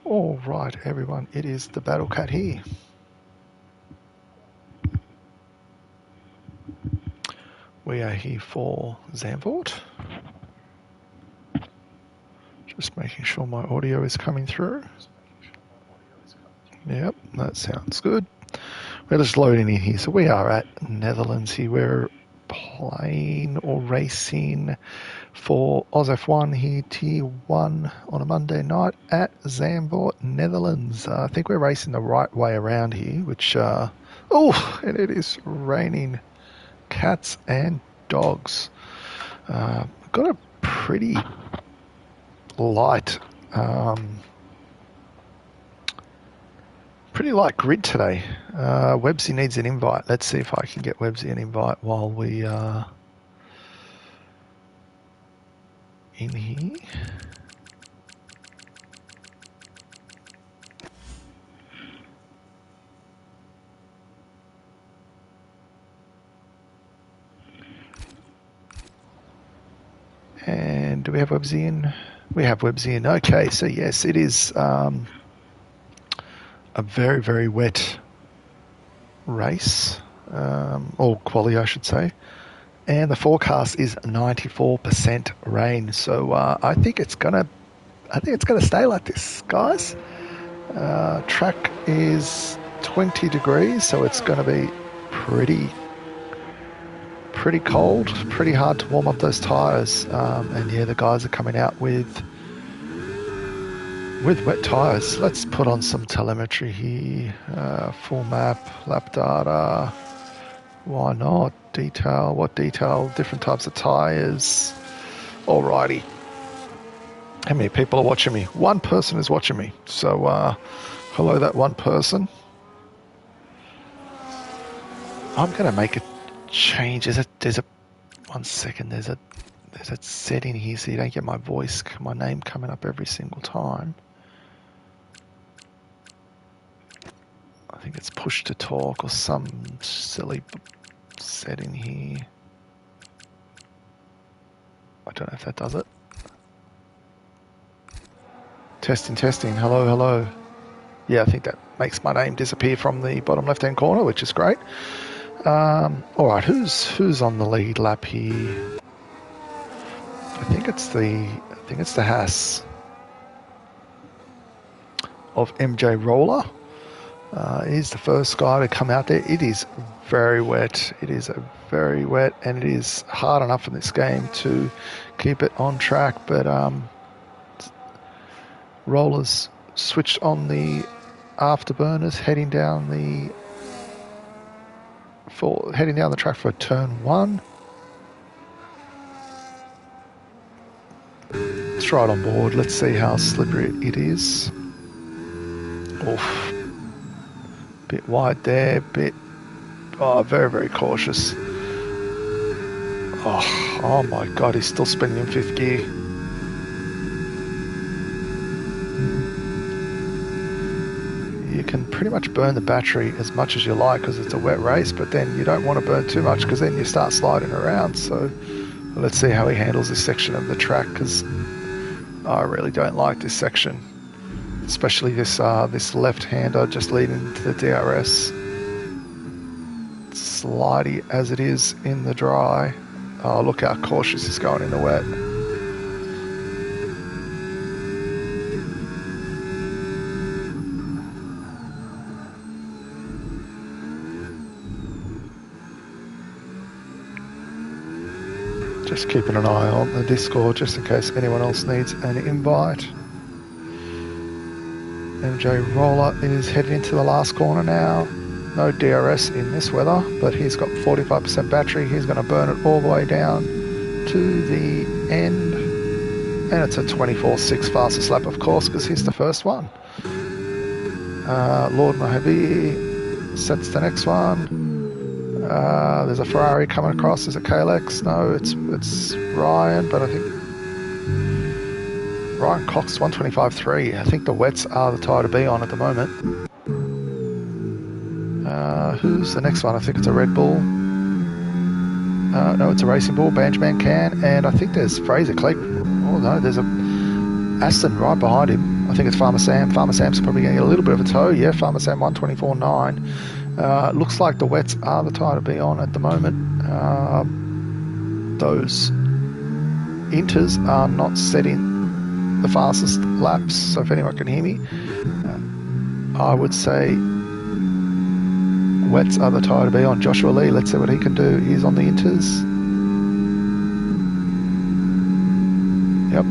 All right, everyone, it is the Battle Cat here. We are here for Zandvoort. Just making sure my audio is coming through. Yep, that sounds good. We're just loading in here. So we are at Netherlands here. We're playing or racing for AUSF1 here, Tier 1 on a Monday night at Zandvoort, Netherlands. I think we're racing the right way around here, which, and it is raining cats and dogs. Got a pretty light grid today. Websy needs an invite. Let's see if I can get Websy an invite while we are in here. And do we have Websy in? We have Websy in. Okay, so yes, it is a very, very wet race, or quali, I should say. And the forecast is 94% rain. So I think it's gonna stay like this, guys. Track is 20 degrees, so it's gonna be pretty cold, pretty hard to warm up those tires. And yeah, the guys are coming out with wet tires. Let's put on some telemetry here. Full map, lap data. Why not? Detail. What detail? Different types of tires. Alrighty. How many people are watching me? One person is watching me. So, hello, that one person. I'm gonna make a change. There's a 1 second. There's a setting here so you don't get my name coming up every single time. I think it's push to talk or some silly setting here. I don't know if that does it. Testing. Hello. Yeah, I think that makes my name disappear from the bottom left-hand corner, which is great. All right, who's on the lead lap here? I think it's the Haas of MJ Roller. He's the first guy to come out there. It is very wet. It is very wet, and it is hard enough in this game to keep it on track. But Roller's switched on the afterburners, heading down the track for turn 1. It's right on board. Let's see how slippery it is. Oof. Bit wide there, very, very cautious. Oh my God, he's still spinning in 5th gear. You can pretty much burn the battery as much as you like because it's a wet race, but then you don't want to burn too much because then you start sliding around. So let's see how he handles this section of the track, because I really don't like this section. Especially this left-hander just leading to the DRS. Slidey as it is in the dry. Oh, look how cautious he's going in the wet. Just keeping an eye on the Discord just in case anyone else needs an invite. MJ Roller is heading into the last corner now. No DRS in this weather, but he's got 45% battery. He's going to burn it all the way down to the end. And it's a 24.6 fastest lap, of course, because he's the first one. Lord Mojave sets the next one. There's a Ferrari coming across. There's a Kalex. No, it's Ryan, but I think Ryan Cox 125.3. I think the wets are the tire to be on at the moment. Who's the next one? I think it's a Red Bull. No, it's a Racing Bull. Banjman can. And I think there's Fraser Clegg. Oh no, there's a Aston right behind him. I think it's Farmer Sam. Farmer Sam's probably going to get a little bit of a tow. Yeah, Farmer Sam 124.9. Looks like the wets are the tire to be on at the moment. Those inters are not setting the fastest laps, so if anyone can hear me, I would say wets are the tire to be on. Joshua Lee, let's see what he can do. He's on the inters. Yep,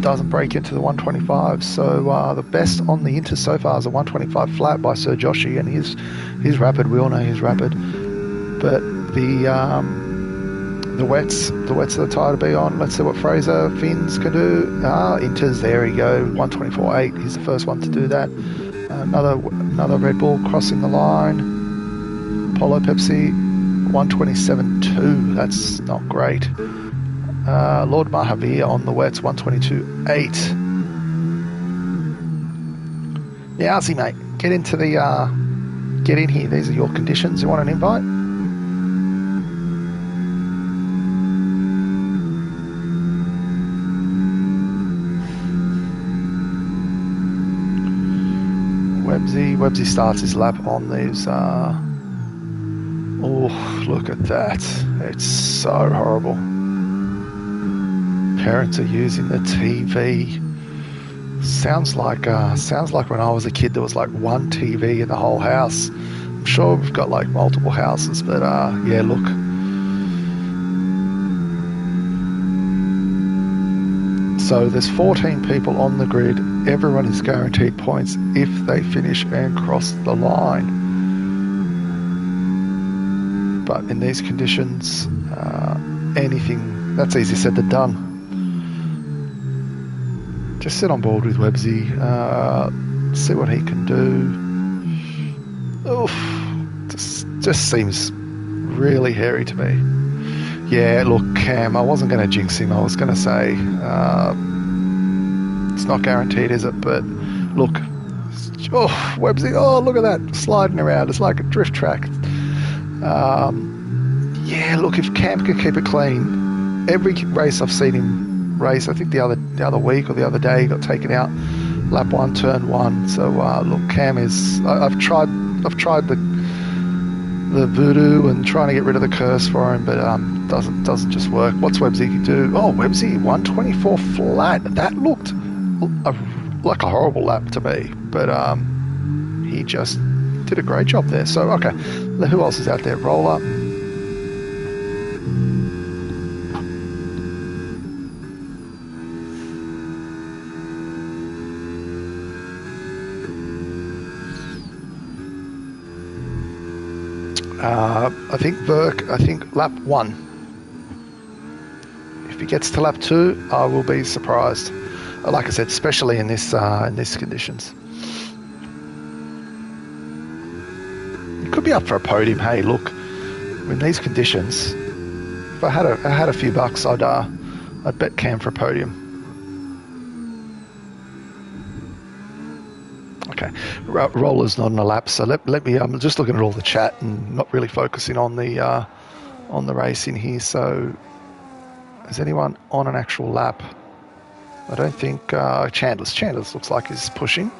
doesn't break into the 125. So the best on the inters so far is a 125 flat by Sir Joshy, and he's rapid. We all know he's rapid, but the wets are the tire to be on. Let's see what Fraser Finns can do. Inters, there he go, 124.8. He's the first one to do that. Another Red Bull crossing the line. Apollo Pepsi 127.2. That's not great. Lord Mahavir on the wets 122.8. Yeah, Aussie mate, get in here. These are your conditions. You want an invite? Websy starts his lap on these. Oh, look at that! It's so horrible. Parents are using the TV. Sounds like when I was a kid there was like one TV in the whole house. I'm sure we've got like multiple houses, but yeah, look. So there's 14 people on the grid. Everyone is guaranteed points if they finish and cross the line. But in these conditions, anything, that's easier said than done. Just sit on board with Websy, see what he can do. Oof, just seems really hairy to me. Yeah, look, Cam, I wasn't going to jinx him. I was going to say it's not guaranteed, is it? But look, Websy, look at that, sliding around. It's like a drift track. Yeah, look, if Cam could keep it clean, every race I've seen him race, I think the other week or the other day, he got taken out lap 1, turn 1. So look, Cam is. I've tried the voodoo and trying to get rid of the curse for him, but doesn't just work. What's Websy do? Oh, Websy 124 flat. That looked like a horrible lap to me, but he just did a great job there. So okay, who else is out there? Roller. I think Verk, lap 1. If he gets to lap 2, I will be surprised. Like I said, especially in these conditions. He could be up for a podium. Hey, look, in these conditions, if I had a few bucks, I'd bet Cam for a podium. Okay, Roller's not in a lap, so let me. I'm just looking at all the chat and not really focusing on the racing here. So, is anyone on an actual lap? I don't think Chandler's looks like he's pushing,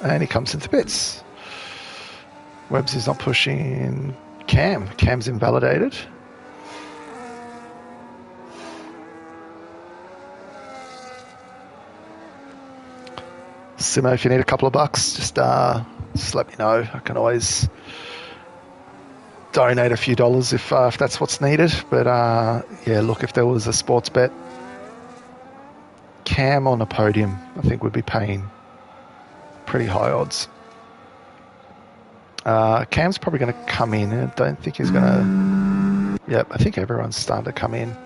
and he comes into pits. Webbs is not pushing. Cam's invalidated. Simo, if you need a couple of bucks, just let me know. I can always donate a few dollars if that's what's needed. But yeah, look, if there was a sports bet, Cam on a podium, I think would be paying pretty high odds. Cam's probably going to come in. I don't think he's going to. Yep, I think everyone's starting to come in.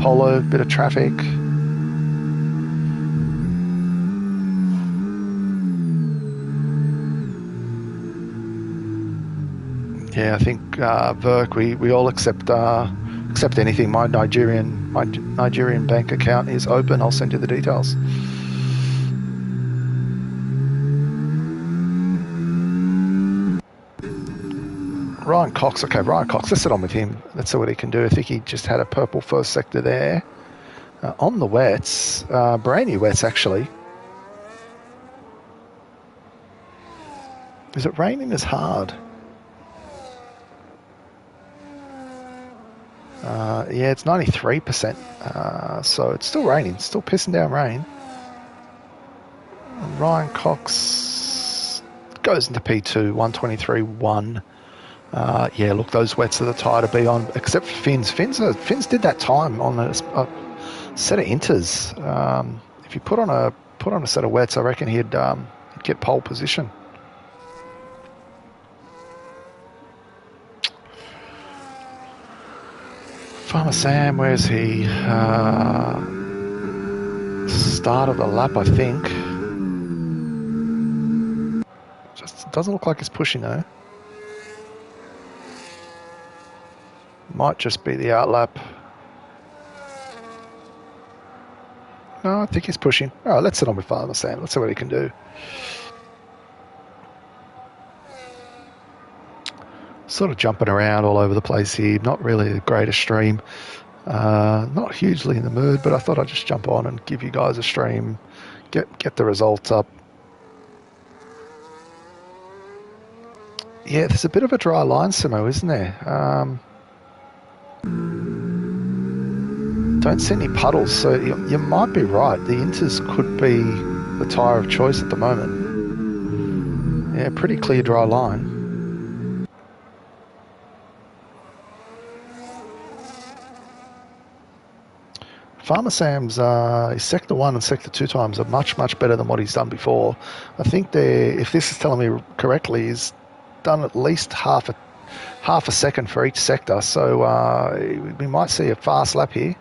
Polo, bit of traffic. Yeah, I think Verk, we all accept anything. My Nigerian bank account is open. I'll send you the details. Ryan Cox. Okay, Ryan Cox. Let's sit on with him. Let's see what he can do. I think he just had a purple first sector there. On the wets, brand new wets actually. Is it raining as hard? Yeah, it's 93%. So it's still raining, still pissing down rain. Ryan Cox goes into P2, 123.1. Yeah, look, those wets are the tire to be on, except for Finn's. Finn's did that time on a set of inters. If you put on a set of wets, I reckon he'd get pole position. Farmer Sam, where's he? Start of the lap, I think. Just doesn't look like he's pushing though. Might just be the out lap. No, I think he's pushing. All right, let's sit on with Farmer Sam. Let's see what he can do. Sort of jumping around all over the place here. Not really the greatest stream. Not hugely in the mood, but I thought I'd just jump on and give you guys a stream. Get the results up. Yeah, there's a bit of a dry line, Simo, isn't there? Don't see any puddles, so you might be right. The Inters could be the tyre of choice at the moment. Yeah, pretty clear dry line. Farmer Sam's his Sector 1 and Sector 2 times are much, much better than what he's done before. I think if this is telling me correctly, he's done at least half a second for each sector, so we might see a fast lap here.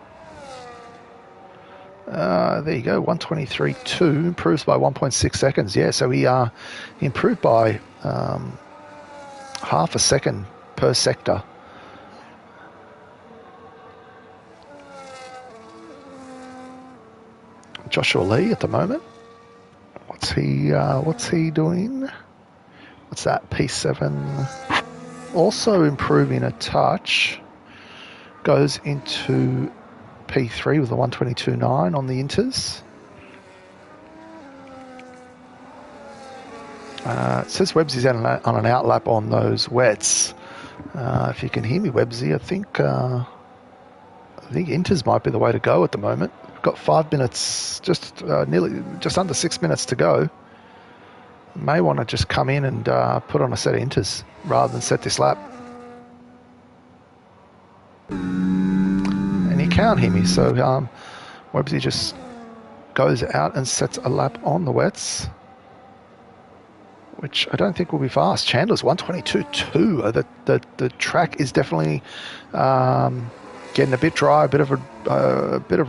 There you go, 123.2, improves by 1.6 seconds. Yeah, so he improved by half a second per sector. Joshua Lee at the moment. What's he doing? What's that? P7. Also improving a touch. Goes into P3 with a 122.9 on the Inters. It says Webbsy's on an out lap on those wets. If you can hear me, Webbsy, I think Inters might be the way to go at the moment. We've got 5 minutes, just under 6 minutes to go. May want to just come in and put on a set of Inters rather than set this lap. And you can't hear me, so Webbsy just goes out and sets a lap on the wets, which I don't think will be fast. Chandler's 122.2. The track is definitely getting a bit dry, a bit of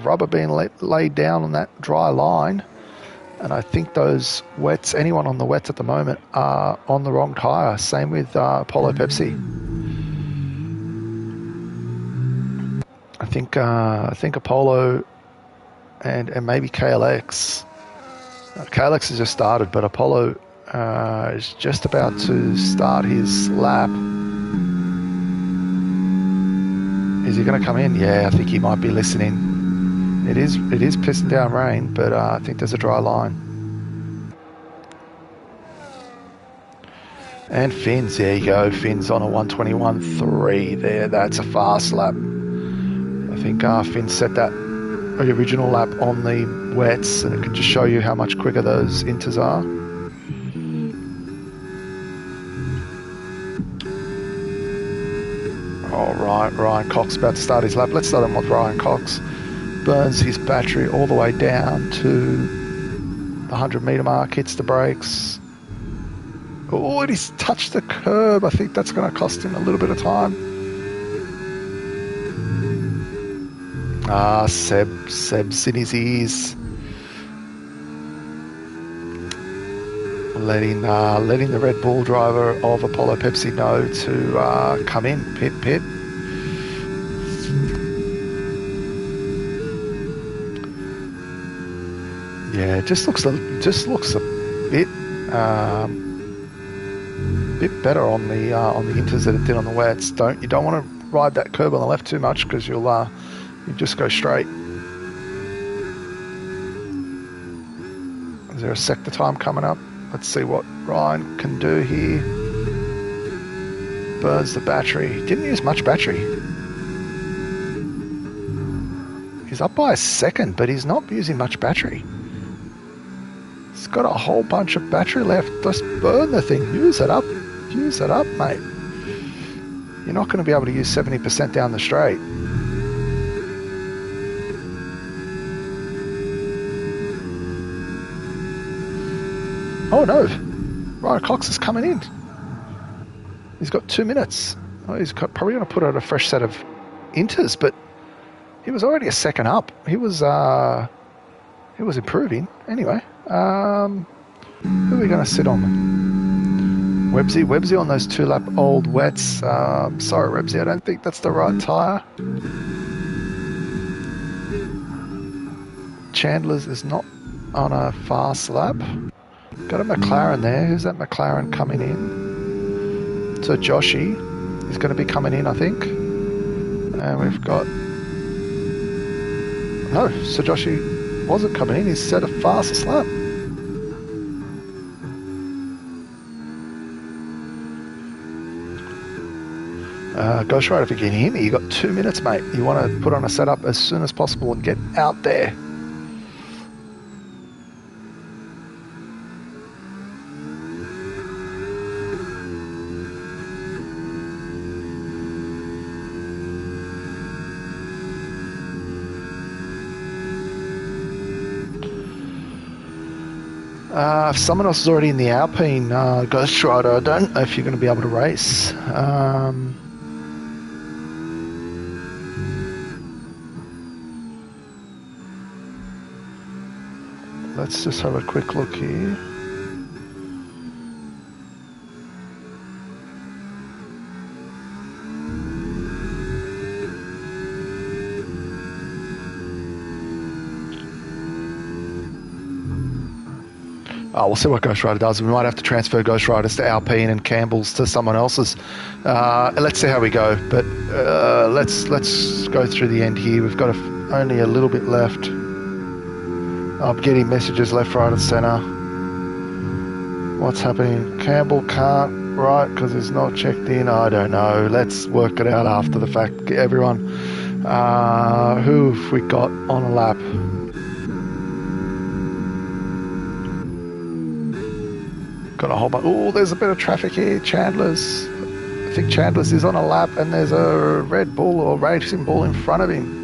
rubber being laid down on that dry line. And I think those wets, anyone on the wets at the moment, are on the wrong tyre. Same with Apollo Pepsi. I think Apollo and maybe KLX. KLX has just started, but Apollo is just about to start his lap. Is he going to come in? Yeah, I think he might be listening. It is pissing down rain, but I think there's a dry line. And Finn's, there you go. Finn's on a 121.3 there. That's a fast lap. I think Finn set that original lap on the wets, and it can just show you how much quicker those Inters are. All right, Ryan Cox about to start his lap. Let's start him with Ryan Cox. Burns his battery all the way down to the 100-metre mark, hits the brakes. Oh, and he's touched the curb. I think that's going to cost him a little bit of time. Seb's in his ears. Letting the Red Bull driver of Apollo Pepsi know to come in. Pit. Yeah, it just looks a bit better on the Inters than it did on the wets. You don't want to ride that curb on the left too much because you just go straight. Is there a sector time coming up? Let's see what Ryan can do here. Burns the battery. Didn't use much battery. He's up by a second, but he's not using much battery. He's got a whole bunch of battery left. Just burn the thing. Use it up. Use it up, mate. You're not going to be able to use 70% down the straight. Oh no, Ryan Cox is coming in. He's got 2 minutes. Oh, he's probably going to put out a fresh set of inters, but he was already a second up. He was improving. Anyway, who are we going to sit on? Websy on those 2-lap old wets. Sorry, Websy, I don't think that's the right tyre. Chandler's is not on a fast lap. Got a McLaren there. Who's that McLaren coming in? So Joshy is going to be coming in, I think. And we've got... No, so Joshy wasn't coming in. He's set a fastest lap. Ghost Rider, if you can hear me, you got 2 minutes, mate. You want to put on a setup as soon as possible and get out there. If someone else is already in the Alpine Ghost Rider, I don't know if you're going to be able to race. Let's just have a quick look here. We'll see what Ghost Rider does. We might have to transfer Ghost Riders to Alpine and Campbell's to someone else's. Let's see how we go. But let's go through the end here. We've got only a little bit left. I'm getting messages left, right, and centre. What's happening? Campbell can't, right? Because he's not checked in. I don't know. Let's work it out after the fact. Everyone, who have we got on a lap? Got a whole bunch. Oh, there's a bit of traffic here. Chandler's. I think Chandler's is on a lap, and there's a Red Bull or Racing Bull in front of him.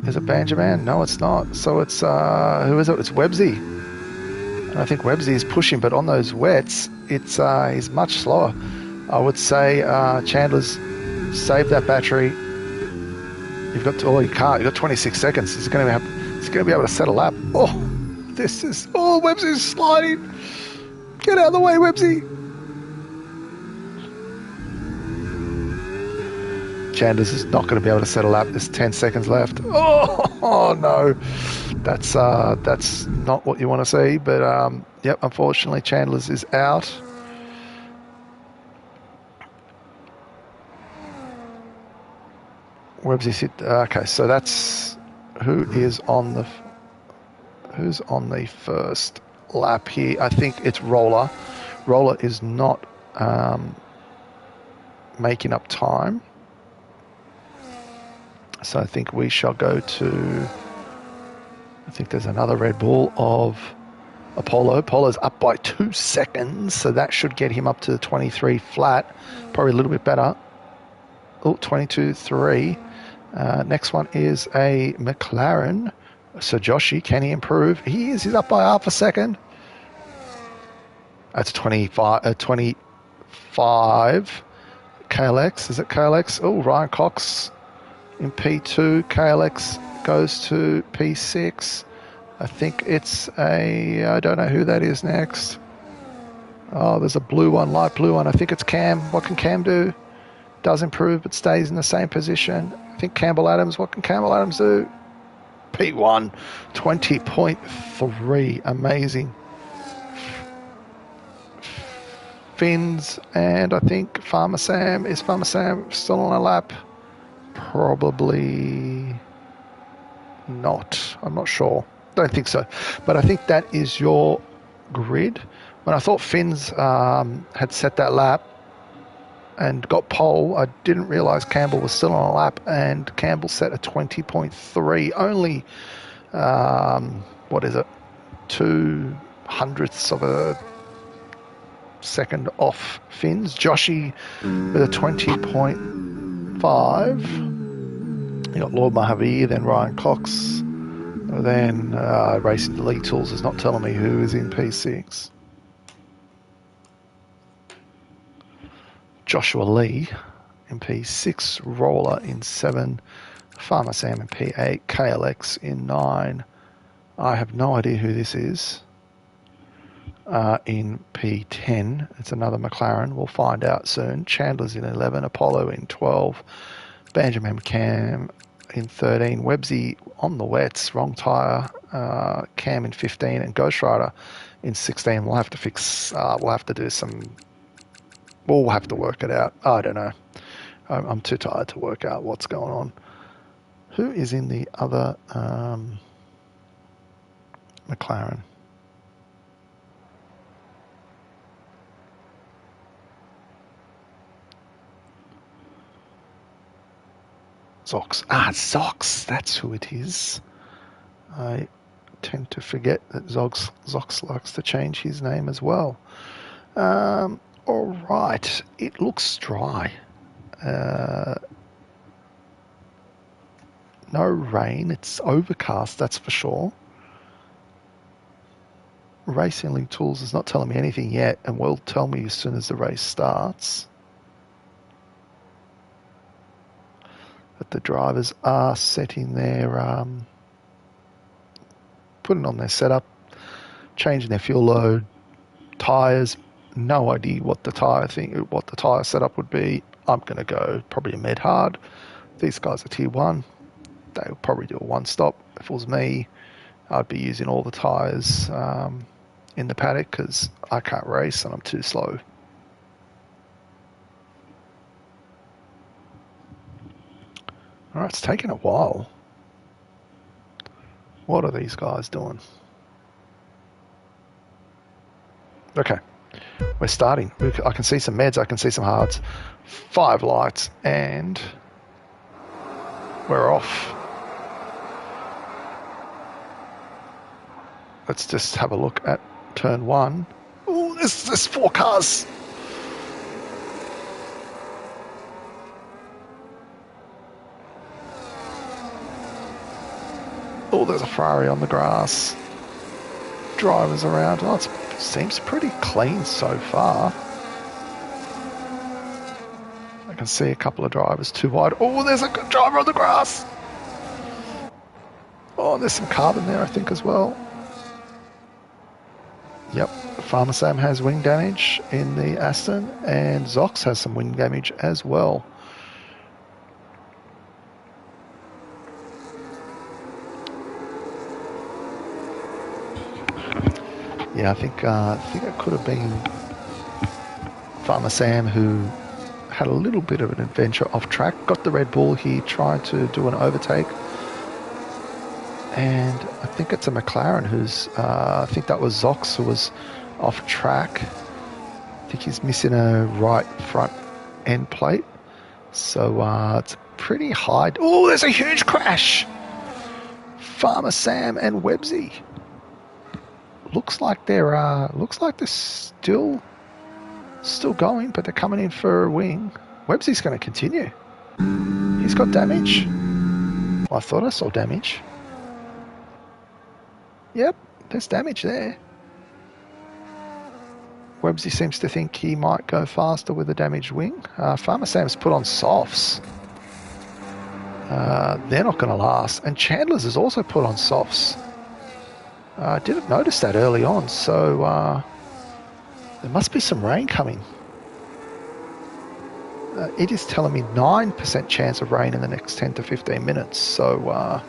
Is it Benjamin? No, it's not. So it's who is it? It's Websy. And I think Websy is pushing, but on those wets, it's he's much slower. I would say Chandler's saved that battery. You've got to, you can't. You've got 26 seconds. He's going to be able to set a lap. Oh. Websy's sliding. Get out of the way, Websy. Chandler's is not going to be able to set a lap. There's 10 seconds left. Oh no, that's not what you want to see. But yep, unfortunately, Chandler's is out. Websy. Okay, so that's who's on the first lap here. I think it's Roller. Roller is not making up time. So I think we shall go to... I think there's another Red Bull of Apollo. Apollo's up by 2 seconds, so that should get him up to the 23 flat. Probably a little bit better. Oh, 22.3. Next one is a McLaren. So Joshy, can he improve? He is. He's up by half a second. That's 25. 25. KLX. Is it KLX? Oh, Ryan Cox in P2. KLX goes to P6. I think it's I don't know who that is next. Oh, there's a blue one, light blue one. I think it's Cam. What can Cam do? Does improve, but stays in the same position. I think Campbell Adams. What can Campbell Adams do? P1, 20.3. Amazing. Fins, and I think Farmer Sam. Is Farmer Sam still on a lap? Probably not. I'm not sure. Don't think so. But I think that is your grid. When I thought Finn's had set that lap and got pole, I didn't realise Campbell was still on a lap, and Campbell set a 20.3, only, what is it, 2/100ths of a second off Finn's. Joshy with a 20.5. You got Lord Mahavir, then Ryan Cox, then Racing Elite Tools is not telling me who is in P6. Joshua Lee in P6, Roller in 7, Farmer Sam in P8, KLX in 9. I have no idea who this is. In P10, it's another McLaren. We'll find out soon. Chandler's in 11, Apollo in 12, Benjamin Cam in 13, Websy on the wets, wrong tyre, Cam in 15, and Ghost Rider in 16. We'll have to fix. We'll have to do some. We'll have to work it out. I don't know. I'm too tired to work out what's going on. Who is in the other McLaren? Zox. Zox. That's who it is. I tend to forget that Zox likes to change his name as well. All right. It looks dry. No rain. It's overcast, that's for sure. Racing League Tools is not telling me anything yet, and will tell me as soon as the race starts. But the drivers are setting their, putting on their setup, changing their fuel load, tyres. No idea what the tyre setup would be. I'm going to go probably a med hard. These guys are tier 1. They'll probably do a one stop. If it was me, I'd be using all the tyres in the paddock because I can't race and I'm too slow. All right, it's taken a while. What are these guys doing? Okay, we're starting. I can see some meds, I can see some hards. 5 lights and we're off. Let's just have a look at turn 1. Oh, there's 4 cars. Oh, there's a Ferrari on the grass. Drivers around. Oh, it seems pretty clean so far. I can see a couple of drivers too wide. Oh, there's a driver on the grass. Oh, there's some carbon there, I think, as well. Yep, Farmer Sam has wing damage in the Aston, and Zox has some wing damage as well. Yeah, I think it could have been Farmer Sam who had a little bit of an adventure off track. Got the Red Bull, he tried to do an overtake. And I think it's a McLaren who's, I think that was Zox who was off track. I think he's missing a right front end plate. So it's pretty high. Oh, there's a huge crash. Farmer Sam and Websy. Looks like they're still going, but they're coming in for a wing. Websy's going to continue. He's got damage. I thought I saw damage. Yep, there's damage there. Websy seems to think he might go faster with a damaged wing. Farmer Sam's put on softs. They're not going to last. And Chandler's has also put on softs. I didn't notice that early on, so there must be some rain coming. It is telling me 9% chance of rain in the next 10 to 15 minutes, so I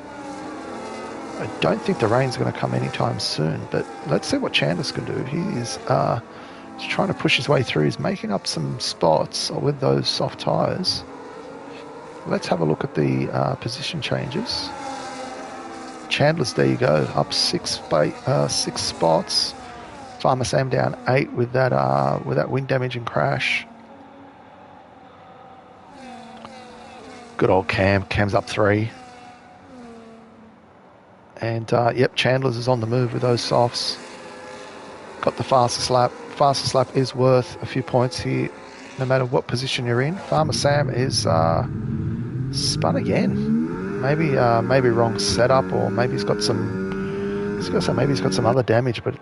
don't think the rain's going to come anytime soon, but let's see what Chandler's can do. He is trying to push his way through. He's making up some spots with those soft tyres. Let's have a look at the position changes. Chandler's, there you go, up six spots. Farmer Sam down 8 with that wing damage and crash. Good old Cam. Cam's up 3. And yep, Chandler's is on the move with those softs. Got the fastest lap. Fastest lap is worth a few points here, no matter what position you're in. Farmer Sam is spun again. Maybe wrong setup, or maybe he's got some other damage. But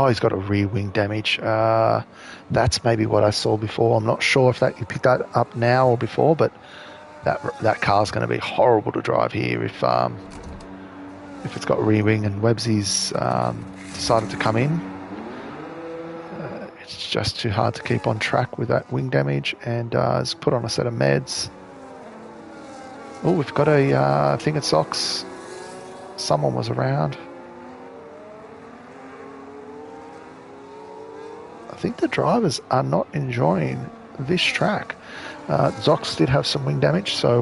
he's got a rear wing damage. That's maybe what I saw before. I'm not sure if you picked that up now or before, but that car's going to be horrible to drive here if it's got rear wing and Websy's decided to come in. It's just too hard to keep on track with that wing damage, and has put on a set of meds. Oh, we've got I think it's Ox. Someone was around. I think the drivers are not enjoying this track. Zox did have some wing damage, so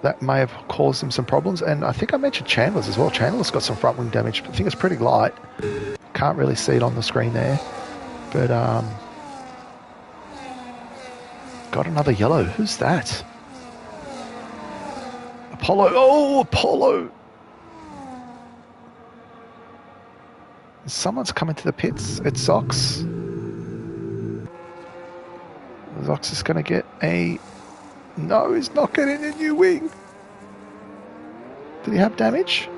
that may have caused him some problems. And I think I mentioned Chandler's as well. Chandler's got some front wing damage, but I think it's pretty light. Can't really see it on the screen there. But got another yellow. Who's that? Apollo. Oh, Apollo. Someone's coming to the pits. It's Zox. Zox is going to get a... No, he's not getting a new wing. Did he have damage?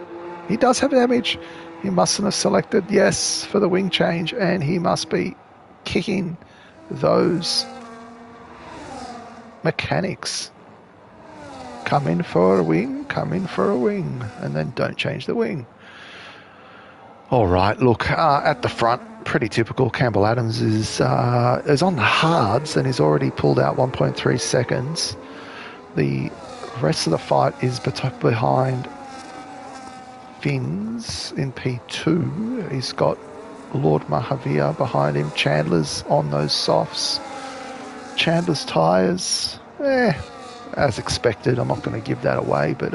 He does have damage. He mustn't have selected yes for the wing change, and he must be kicking those mechanics. Come in for a wing, and then don't change the wing. All right, look, at the front, pretty typical. Campbell Adams is on the hards and he's already pulled out 1.3 seconds. The rest of the fight is behind Finns in P2. He's got Lord Mahavir behind him. Chandler's on those softs. Chandler's tyres, as expected. I'm not going to give that away, but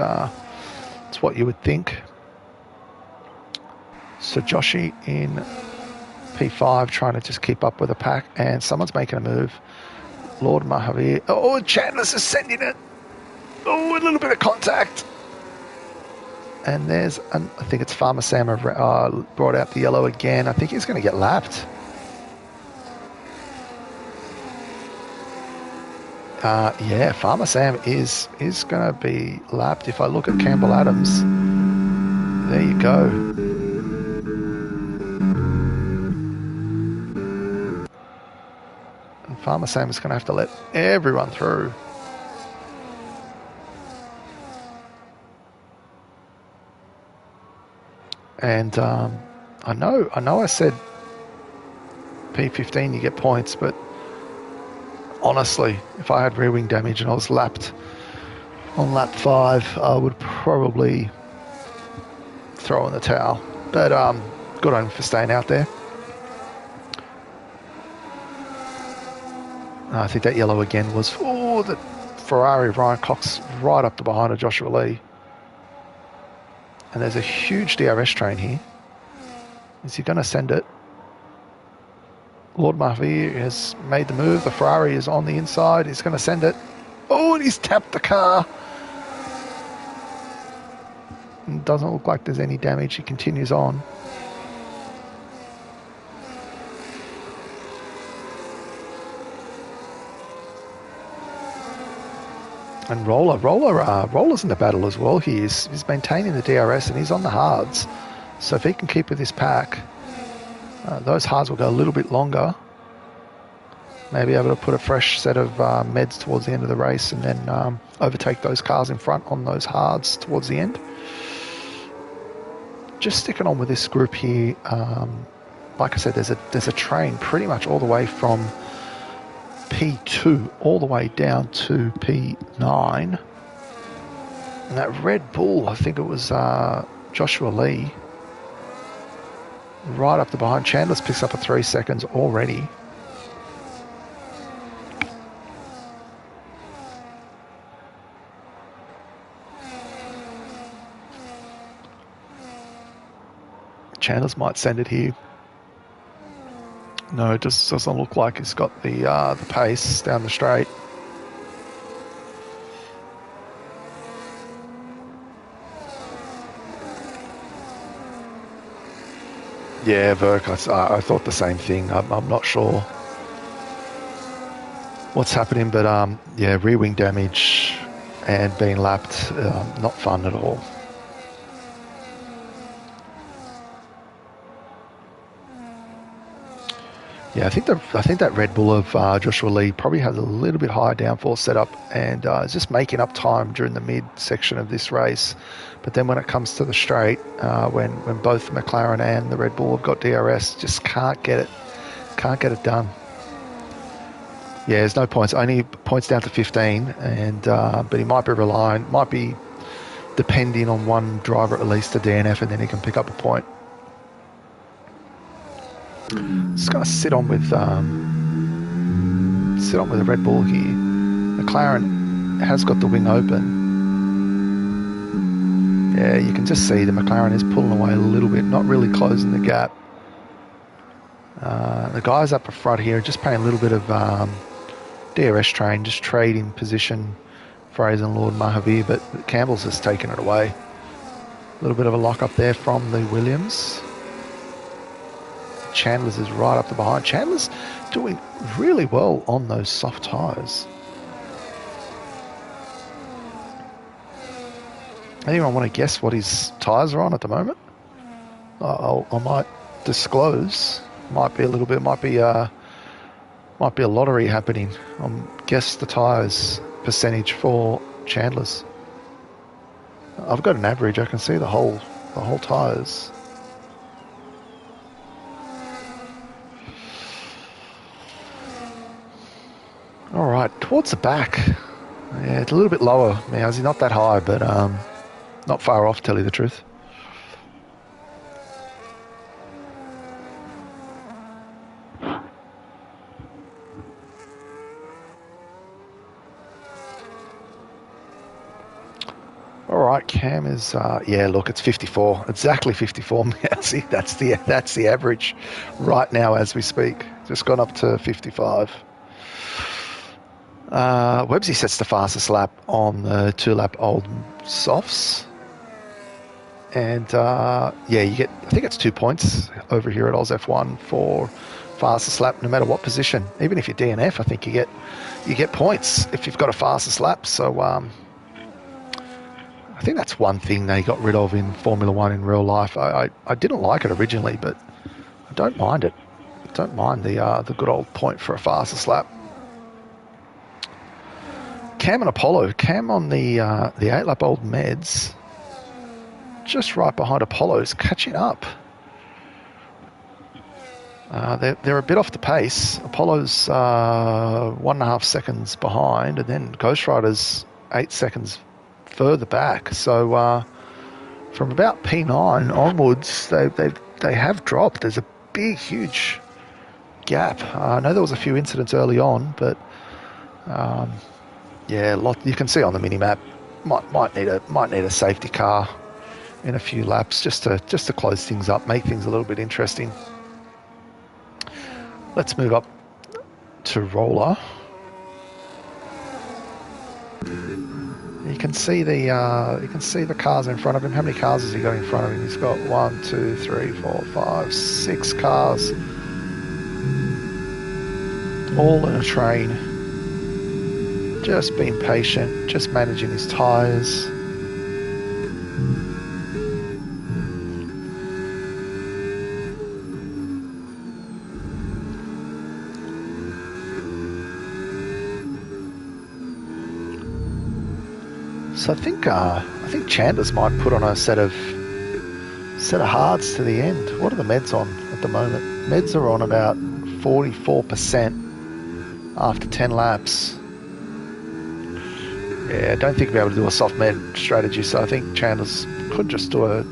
it's what you would think. So Joshi in P5 trying to just keep up with the pack, and someone's making a move. Lord Mahavir. Oh, Chandler's is sending it. Oh, a little bit of contact. And there's, I think it's Farmer Sam brought out the yellow again. I think he's going to get lapped. Yeah, Farmer Sam is going to be lapped. If I look at Campbell Adams, there you go. And Farmer Sam is going to have to let everyone through. And I know I said P15 you get points, but honestly, if I had rear wing damage and I was lapped on lap 5, I would probably throw in the towel. But good on him for staying out there. I think that yellow again was the Ferrari Ryan Cox right up to behind of Joshua Lee. And there's a huge DRS train here. Is he going to send it? Lord Mahavir has made the move. The Ferrari is on the inside. He's going to send it. Oh, and he's tapped the car. It doesn't look like there's any damage. He continues on. And Roller's in the battle as well. He's maintaining the DRS and he's on the hards. So if he can keep with this pack, those hards will go a little bit longer. Maybe able to put a fresh set of meds towards the end of the race and then overtake those cars in front on those hards towards the end. Just sticking on with this group here. Like I said, there's a train pretty much all the way from P2 all the way down to P9. And that Red Bull, I think it was Joshua Lee, right up to behind. Chandler's picks up a 3 seconds already. Chandler's might send it here. No, it just doesn't look like he's got the pace down the straight. Yeah, Verk, I thought the same thing. I'm not sure what's happening, but yeah, rear wing damage and being lapped, not fun at all. Yeah, I think that Red Bull of Joshua Lee probably has a little bit higher downforce setup and is just making up time during the mid section of this race. But then when it comes to the straight, when both the McLaren and the Red Bull have got DRS, just can't get it done. Yeah, there's no points. Only points down to 15, and but he might be depending on one driver at least to DNF, and then he can pick up a point. Just going to sit on with a Red Bull here. McLaren has got the wing open. Yeah, you can just see the McLaren is pulling away a little bit, not really closing the gap. The guys up front here are just playing a little bit of DRS train, just trading position, Fraser and Lord Mahavir, but Campbell's just taken it away. A little bit of a lock up there from the Williams. Chandler's is right up the behind. Chandler's doing really well on those soft tyres. Anyone want to guess what his tyres are on at the moment? I might disclose. Might be a little bit. Might be a lottery happening. Guess the tyres percentage for Chandler's. I've got an average. I can see the whole tyres. All right, towards the back. Yeah, it's a little bit lower, Mousy. Not that high, but not far off, to tell you the truth. All right, Cam is yeah. Look, it's 54, exactly 54. Mousy. That's the average right now as we speak. Just gone up to 55. Websy sets the fastest lap on the 2-lap old softs. And yeah, you get, I think it's 2 points over here at AUSF1 for fastest lap, no matter what position. Even if you're DNF, I think you get points if you've got a fastest lap. So I think that's one thing they got rid of in Formula One in real life. I didn't like it originally, but I don't mind it. I don't mind the good old point for a fastest lap. Cam and Apollo. Cam on the 8-lap old meds, just right behind Apollo's, catching up. They're a bit off the pace. Apollo's 1.5 seconds behind, and then Ghost Rider's 8 seconds further back. So from about P9 onwards, they have dropped. There's a big, huge gap. I know there was a few incidents early on, but yeah, you can see on the mini map. Might need a safety car in a few laps just to close things up, make things a little bit interesting. Let's move up to Roller. You can see the cars in front of him. How many cars has he got in front of him? He's got 1, 2, 3, 4, 5, 6 cars, all in a train. Just being patient, just managing his tyres. So I think Chandler's might put on a set of hards to the end. What are the meds on at the moment? Meds are on about 44% after 10 laps. Yeah, I don't think we'll be able to do a soft med strategy, so I think Chandler's could just do a I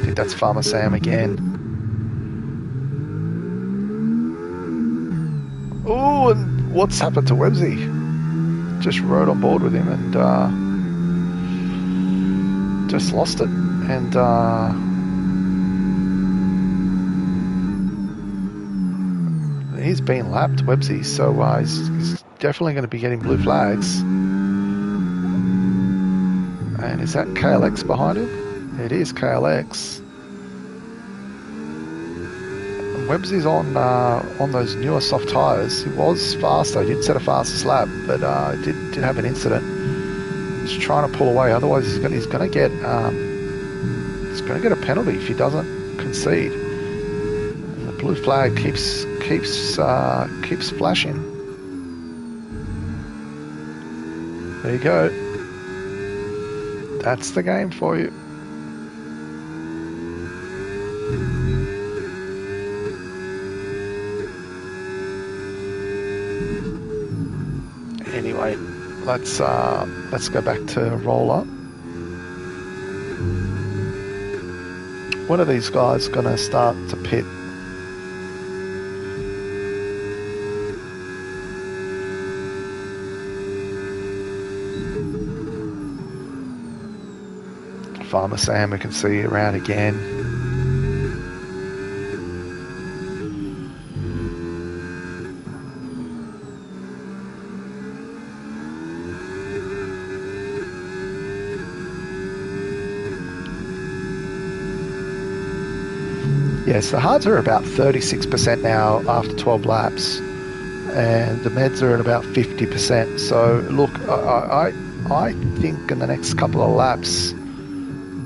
think that's Farmer Sam again. Oh, and what's happened to Websy? Just rode on board with him and just lost it. And he's been lapped, Websy, so he's definitely going to be getting blue flags. And is that KLX behind him? It is KLX. And Websy's on those newer soft tyres. He was faster. He did set a fastest lap, but did have an incident. He's trying to pull away. Otherwise, he's going to get a penalty if he doesn't concede. And the blue flag keeps flashing. There you go. That's the game for you. Anyway, let's go back to roller. When are these guys going to start to pit? Farmer Sam, we can see around again. Yes, the hards are about 36% now after 12 laps, and the meds are at about 50%. So look, I think in the next couple of laps,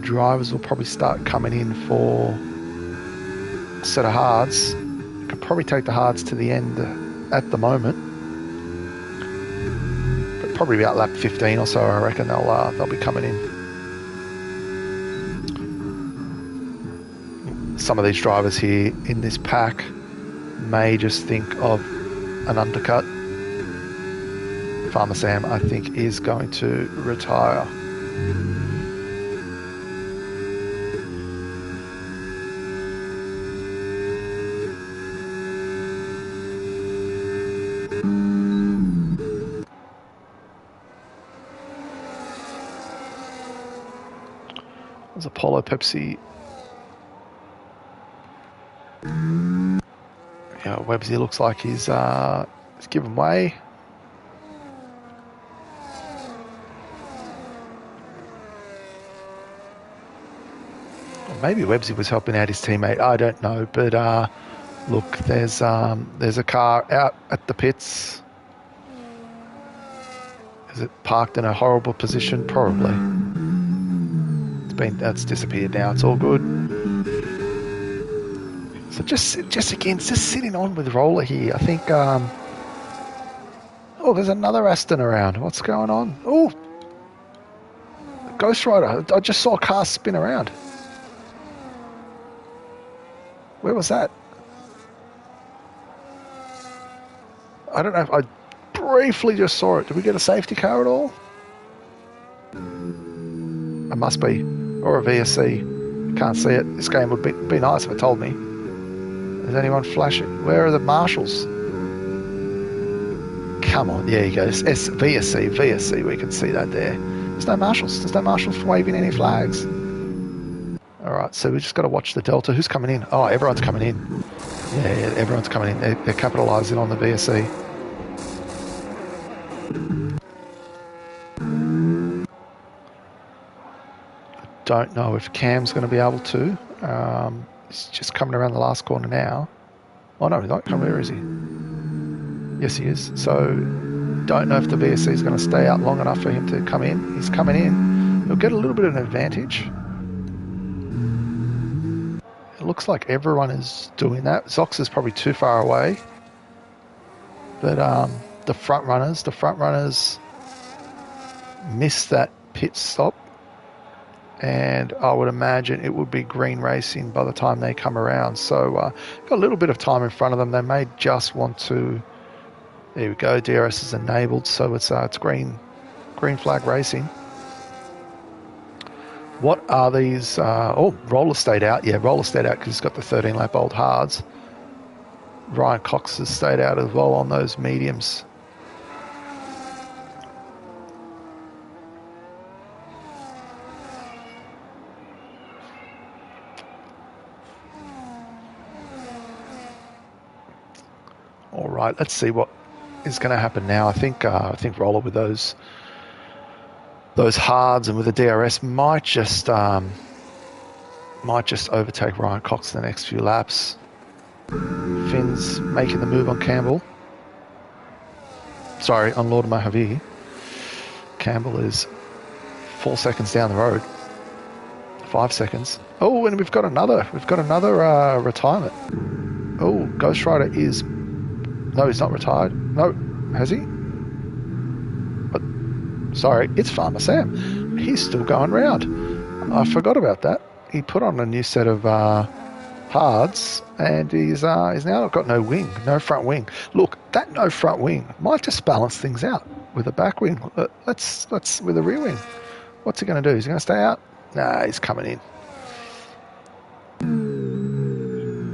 drivers will probably start coming in for a set of hards. Could probably take the hards to the end at the moment, but probably about lap 15 or so, I reckon they'll be coming in. Some of these drivers here in this pack may just think of an undercut. Farmer Sam, I think, is going to retire. There's Apollo Pepsi. Yeah, Websy looks like he's given way. Or maybe Websy was helping out his teammate. I don't know, but look, there's a car out at the pits. Is it parked in a horrible position? Probably. It's disappeared now. It's all good. So just sitting on with roller here. I think. Oh, there's another Aston around. What's going on? Oh, Ghost Rider. I just saw a car spin around. Where was that? I don't know if I briefly just saw it. Did we get a safety car at all? It must be. Or a VSC. Can't see it. This game would be nice if it told me. Is anyone flashing? Where are the marshals? Come on. There you go. VSC. We can see that there. There's no marshals. There's no marshals waving any flags. All right, so we just got to watch the Delta. Who's coming in? Oh, everyone's coming in. Yeah, everyone's coming in. They're capitalising on the VSC. Don't know if Cam's going to be able to. He's just coming around the last corner now. Oh no, he's not coming. Where is he? Yes, he is. So, don't know if the VSC is going to stay out long enough for him to come in. He's coming in. He'll get a little bit of an advantage. It looks like everyone is doing that. Zox is probably too far away. But the front runners missed that pit stop. And I would imagine it would be green racing by the time they come around. So got a little bit of time in front of them. They may just want to. There we go. DRS is enabled, so it's green flag racing. What are these? Roller stayed out. Yeah, Roller stayed out because he's got the 13-lap old hards. Ryan Cox has stayed out as well on those mediums. All right, let's see what is going to happen now. I think Roller with those hards and with the DRS might just overtake Ryan Cox in the next few laps. Finn's making the move on Campbell. Sorry, on Lord Mojave. Campbell is 4 seconds down the road. 5 seconds. Oh, and we've got another retirement. Oh, Ghost Rider is... No, he's not retired. No, has he? But, sorry, it's Farmer Sam. He's still going round. I forgot about that. He put on a new set of hards, and he's now got no front wing. Look, that no front wing might just balance things out with a back wing. Let's with a rear wing. What's he going to do? Is he going to stay out? Nah, he's coming in.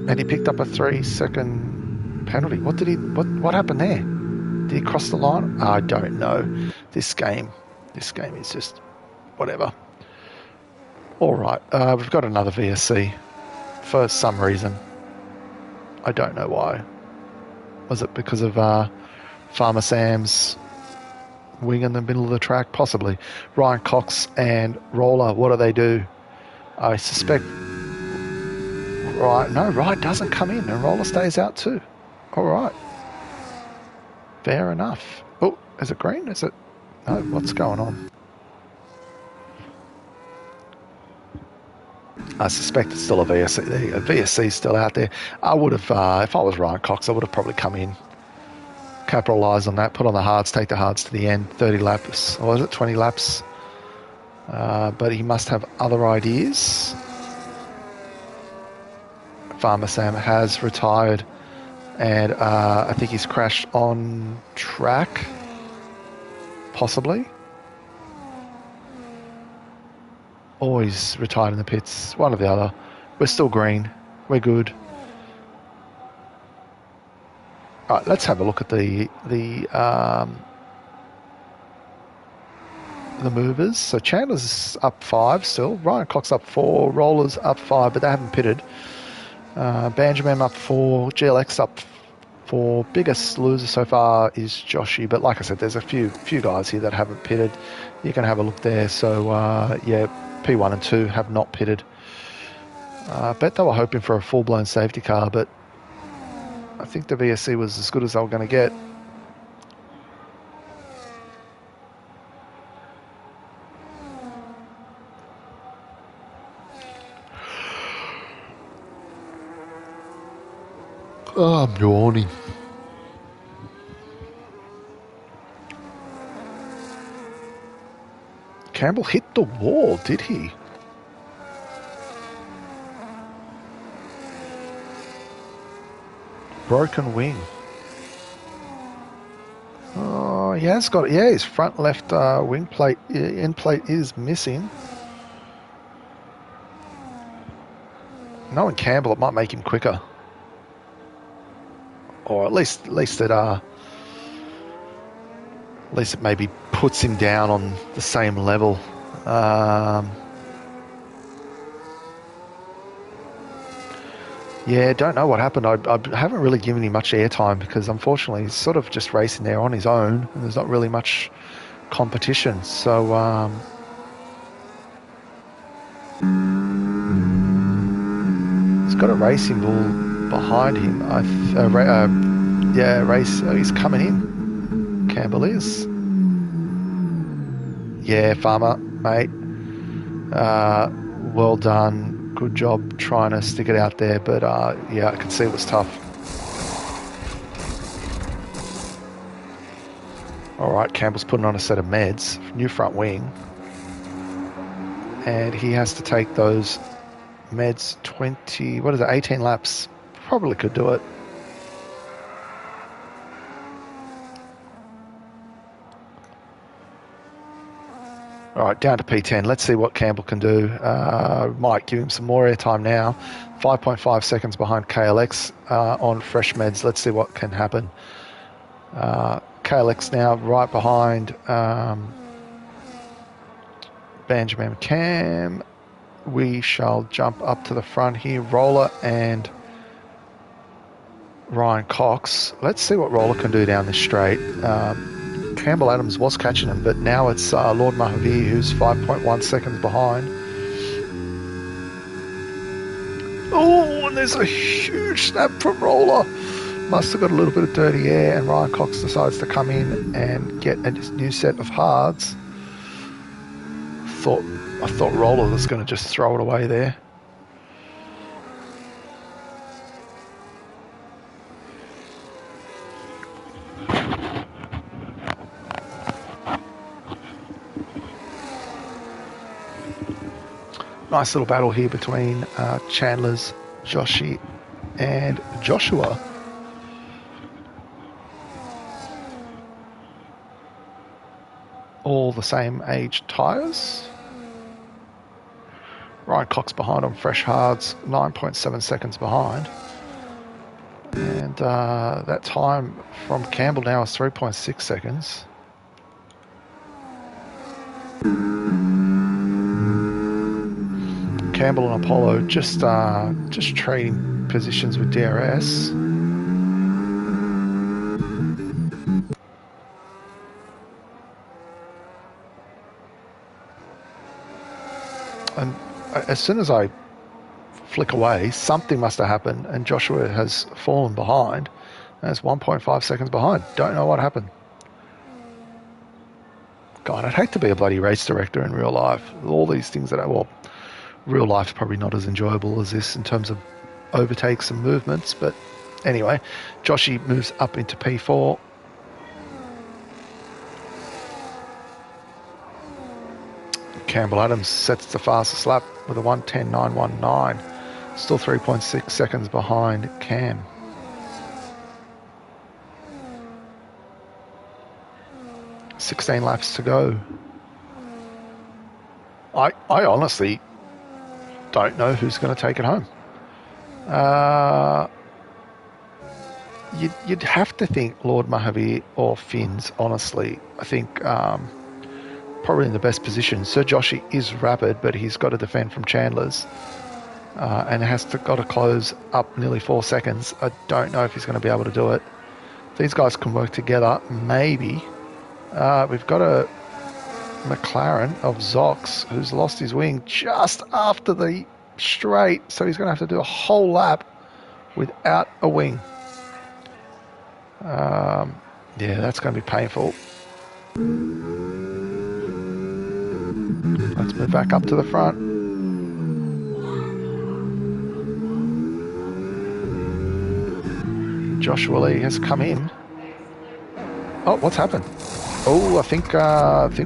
And he picked up a 3-second penalty. What happened there? Did he cross the line? I don't know. This game is just whatever. All right, we've got another VSC for some reason. I don't know why. Was it because of Farmer Sam's wing in the middle of the track? Possibly. Ryan Cox and Roller, what do? I suspect... Right doesn't come in and Roller stays out too. All right. Fair enough. Oh, is it green? Is it... No, what's going on? I suspect it's still a VSC. A VSC is still out there. I would have, if I was Ryan Cox, I would have probably come in, capitalise on that, put on the hards, take the hards to the end, 30 laps, or was it 20 laps? But he must have other ideas. Farmer Sam has retired, and I think he's crashed on track, possibly. Or he's retired in the pits, one or the other. We're still green. We're good. All right, let's have a look at the movers. So Chandler's up 5 still. Ryan Cox up 4. Roller's up 5, but they haven't pitted. Benjamin up 4. GLX up 4. Biggest loser so far is Joshy, but like I said, there's a few guys here that haven't pitted. You can have a look there. So yeah, P1 and 2 have not pitted. I bet they were hoping for a full-blown safety car, but I think the VSC was as good as they were going to get. Oh, I'm yawning. Campbell hit the wall, did he? Broken wing. Oh, he has got... Yeah, his front left wing plate, end plate is missing. Knowing Campbell, it might make him quicker. Or at least it maybe puts him down on the same level. Yeah, don't know what happened. I haven't really given him much airtime because unfortunately he's sort of just racing there on his own and there's not really much competition. So he's got a racing bull behind him. He's coming in. Campbell is. Yeah, Farmer, mate. Well done. Good job trying to stick it out there, but yeah, I could see it was tough. All right, Campbell's putting on a set of meds, new front wing, and he has to take those meds 18 laps. Probably could do it. All right, down to P10. Let's see what Campbell can do. Might give him some more airtime now. 5.5 seconds behind KLX on fresh meds. Let's see what can happen. KLX now right behind Benjamin Cam. We shall jump up to the front here. Roller and Ryan Cox. Let's see what Roller can do down this straight. Campbell Adams was catching him, but now it's Lord Mahavir who's 5.1 seconds behind. Oh, and there's a huge snap from Roller. Must have got a little bit of dirty air, and Ryan Cox decides to come in and get a new set of hards. I thought Roller was going to just throw it away there. Nice little battle here between Chandler's Joshi and Joshua. All the same age tyres. Ryan Cox behind on fresh hards, 9.7 seconds behind. And that time from Campbell now is 3.6 seconds. Campbell and Apollo just trading positions with DRS. And as soon as I flick away, something must have happened, and Joshua has fallen behind. And it's 1.5 seconds behind. Don't know what happened. God, I'd hate to be a bloody race director in real life. All these things that real life's probably not as enjoyable as this in terms of overtakes and movements, but anyway, Joshi moves up into P4. Campbell Adams sets the fastest lap with a 1:10.919, still 3.6 seconds behind Cam. "16 laps to go." I honestly don't know who's going to take it home. You'd have to think Lord Mahavir or Finns, honestly. I think probably in the best position. Sir Joshi is rapid, but he's got to defend from Chandler's and got to close up nearly 4 seconds. I don't know if he's going to be able to do it. These guys can work together, maybe. We've got a McLaren of Zox who's lost his wing just after the straight, so he's going to have to do a whole lap without a wing. Yeah, that's going to be painful. Let's move back up to the front. Joshua Lee has come in. Oh, what's happened? Oh, I think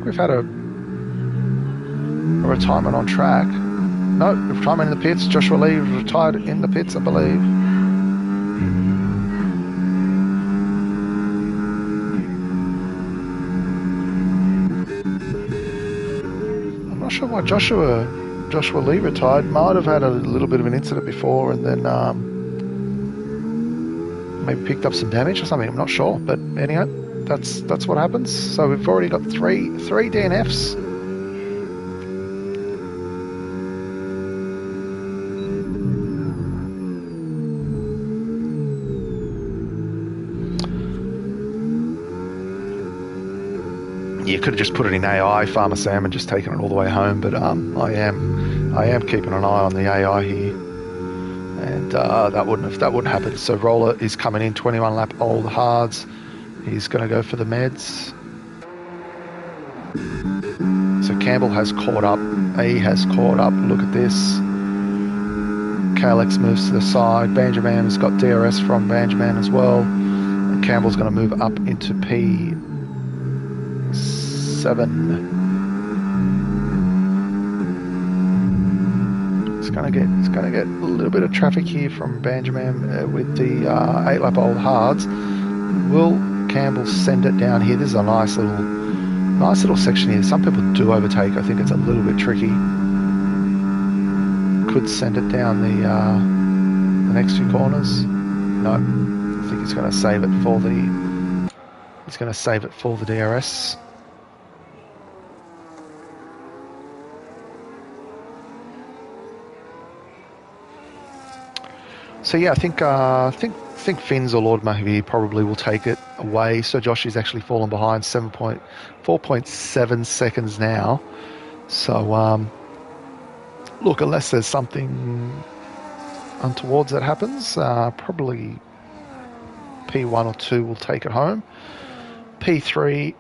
we've had a retirement on track. No, retirement in the pits. Joshua Lee retired in the pits, I believe. I'm not sure why Joshua Lee retired. Might have had a little bit of an incident before, and then maybe picked up some damage or something. I'm not sure, but anyhow, that's what happens. So we've already got three DNFs. You could have just put it in AI, Farmer Sam, and just taken it all the way home. But I am keeping an eye on the AI here, and that wouldn't happen. So Roller is coming in, 21 lap old hards. He's going to go for the meds. So Campbell has caught up. A has caught up. Look at this. KLX moves to the side. Benjamin's got DRS from Benjamin as well. And Campbell's going to move up into P7. It's going to get a little bit of traffic here from Benjamin with the 8 lap old hards. Will Campbell send it down here? This is a nice little section here. Some people do overtake. I think it's a little bit tricky. Could send it down the next few corners. No, I think he's going to save it for the DRS. So yeah, I think think Finns or Lord Mahvi probably will take it away. So Josh is actually fallen behind 4.7 seconds now. So, look, unless there's something untowards that happens, probably P1 or 2 will take it home. P3,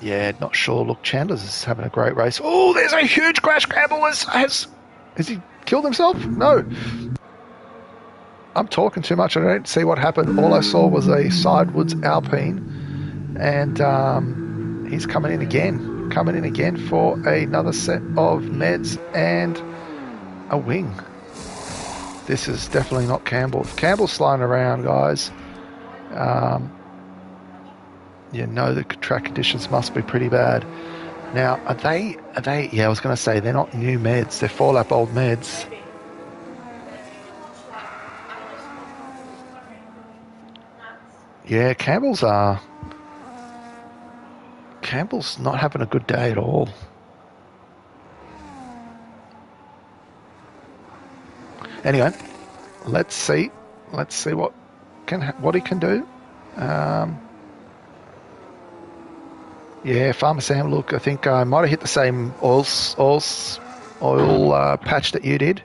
yeah, not sure. Look, Chandler's is having a great race. Oh, there's a huge crash. Campbell has he killed himself? No. I'm talking too much. I don't see what happened. All I saw was a sidewards Alpine, and he's coming in again for another set of meds and a wing. This is definitely not Campbell. If Campbell's slowing around, guys, you know the track conditions must be pretty bad. Now, are they? Yeah, I was going to say they're not new meds. They're 4-lap old meds. Yeah, Campbell's not having a good day at all. Anyway, let's see what he can do. Yeah, Farmer Sam. Look, I think I might have hit the same oil patch that you did.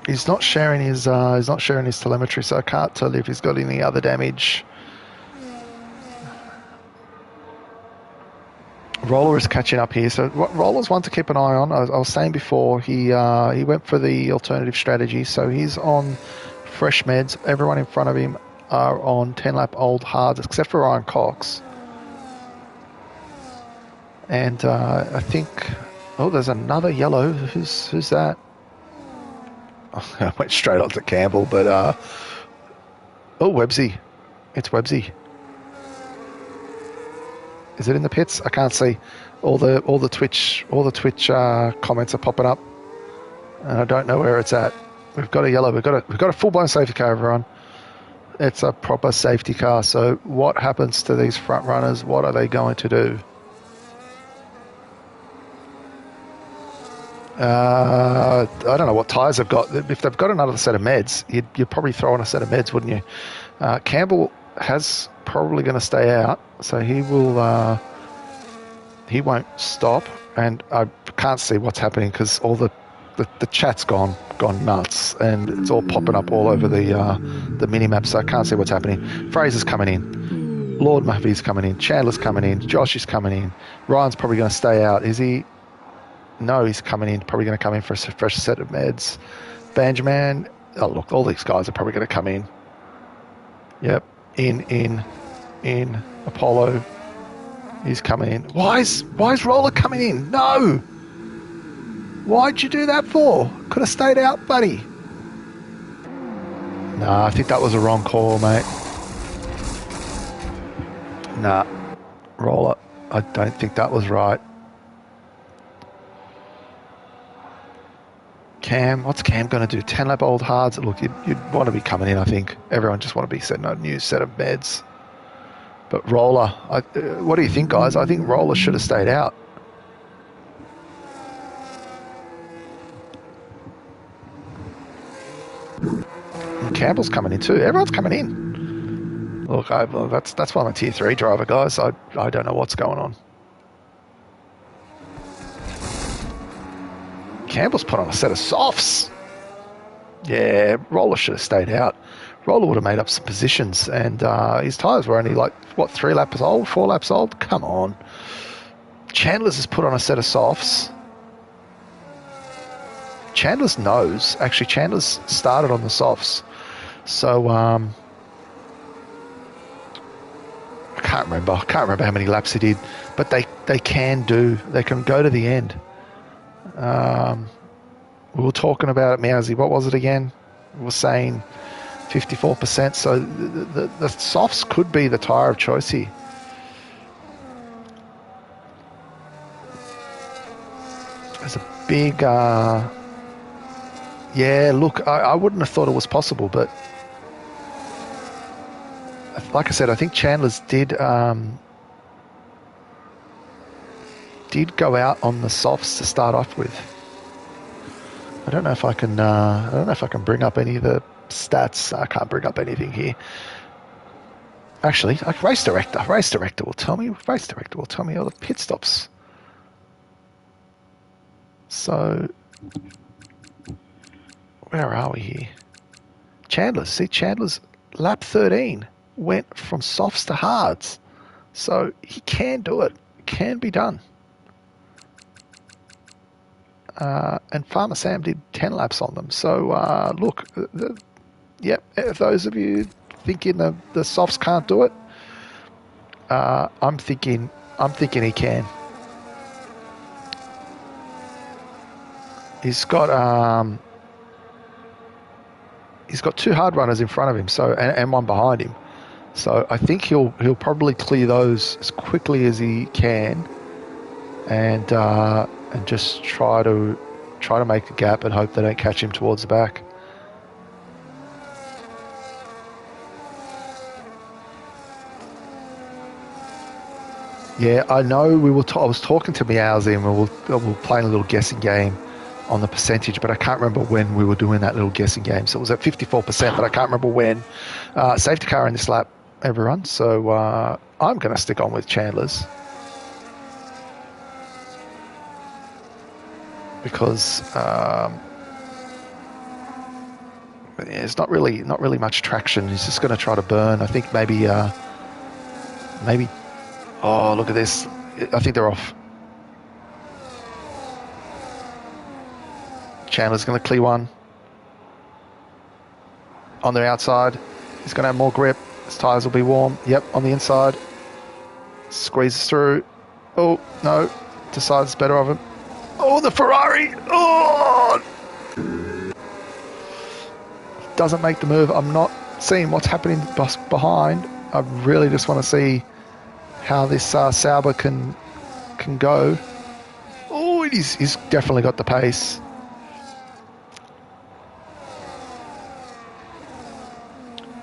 He's not sharing his telemetry, so I can't tell you if he's got any other damage. Roller is catching up here, so what Roller's one to keep an eye on. I was saying before, he went for the alternative strategy, so he's on fresh meds. Everyone in front of him are on 10-lap old hards, except for Ryan Cox. And I think, there's another yellow. Who's that? I went straight on to Campbell, but Websy. It's Websy. Is it in the pits? I can't see. All the Twitch comments are popping up, and I don't know where it's at. We've got a yellow. We've got a full-blown safety car, everyone. It's a proper safety car. So what happens to these front runners? What are they going to do? I don't know what tyres they've got. If they've got another set of meds, you'd probably throw on a set of meds, wouldn't you? Campbell has probably going to stay out, so he won't stop. And I can't see what's happening because all the chat's gone nuts, and it's all popping up all over the mini map. So I can't see what's happening. Fraser's coming in, Lord Mahvi's coming in, Chandler's coming in, Josh is coming in. Ryan's probably going to stay out. Is he? No, he's coming in. Probably going to come in for a fresh set of meds. Banjaman. Oh, look, all these guys are probably going to come in. Yep. In. Apollo. He's coming in. Why is Roller coming in? No! Why'd you do that for? Could have stayed out, buddy. Nah, I think that was a wrong call, mate. Nah. Roller. I don't think that was right. Cam, what's Cam going to do? 10-lap old hards? Look, you'd want to be coming in, I think. Everyone just want to be setting a new set of meds. But Roller, what do you think, guys? I think Roller should have stayed out. And Campbell's coming in too. Everyone's coming in. Look, that's why I'm a tier 3 driver, guys. I don't know what's going on. Campbell's put on a set of softs. Yeah, Roller should have stayed out. Roller would have made up some positions, and his tyres were only 3 laps old, 4 laps old? Come on. Chandler's has put on a set of softs. Chandler's knows. Actually, Chandler's started on the softs. So, I can't remember how many laps he did, but they can go to the end. We were talking about it, Mousy. What was it again? We were saying 54%. So the softs could be the tyre of choice here. There's a big... yeah, look, I wouldn't have thought it was possible, but like I said, I think Chandler's did go out on the softs to start off with. I don't know if I can. I don't know if I can bring up any of the stats. I can't bring up anything here. Actually, race director. Race director will tell me. Race director will tell me all the pit stops. So, where are we here? Chandler's. See, Chandler's lap 13 went from softs to hards. So he can do it. It can be done. And Farmer Sam did 10 laps on them. So look, yep. If those of you thinking the softs can't do it, I'm thinking he can. He's got two hard runners in front of him, so and one behind him. So I think he'll probably clear those as quickly as he can, and just try to make the gap and hope they don't catch him towards the back. Yeah, I know. I was talking to Meowsy and we were playing a little guessing game on the percentage, but I can't remember when we were doing that little guessing game. So it was at 54%, but I can't remember when. Safety car in this lap, everyone. So I'm going to stick on with Chandler's because there's not really much traction. He's just going to try to burn. I think maybe. Oh, look at this! I think they're off. Chandler's going to clear one on the outside. He's going to have more grip. His tyres will be warm. Yep, on the inside. Squeezes through. Oh, no. Decides better of him. Oh, the Ferrari. Oh! Doesn't make the move. I'm not seeing what's happening behind. I really just want to see how this Sauber can go. Oh, he's definitely got the pace.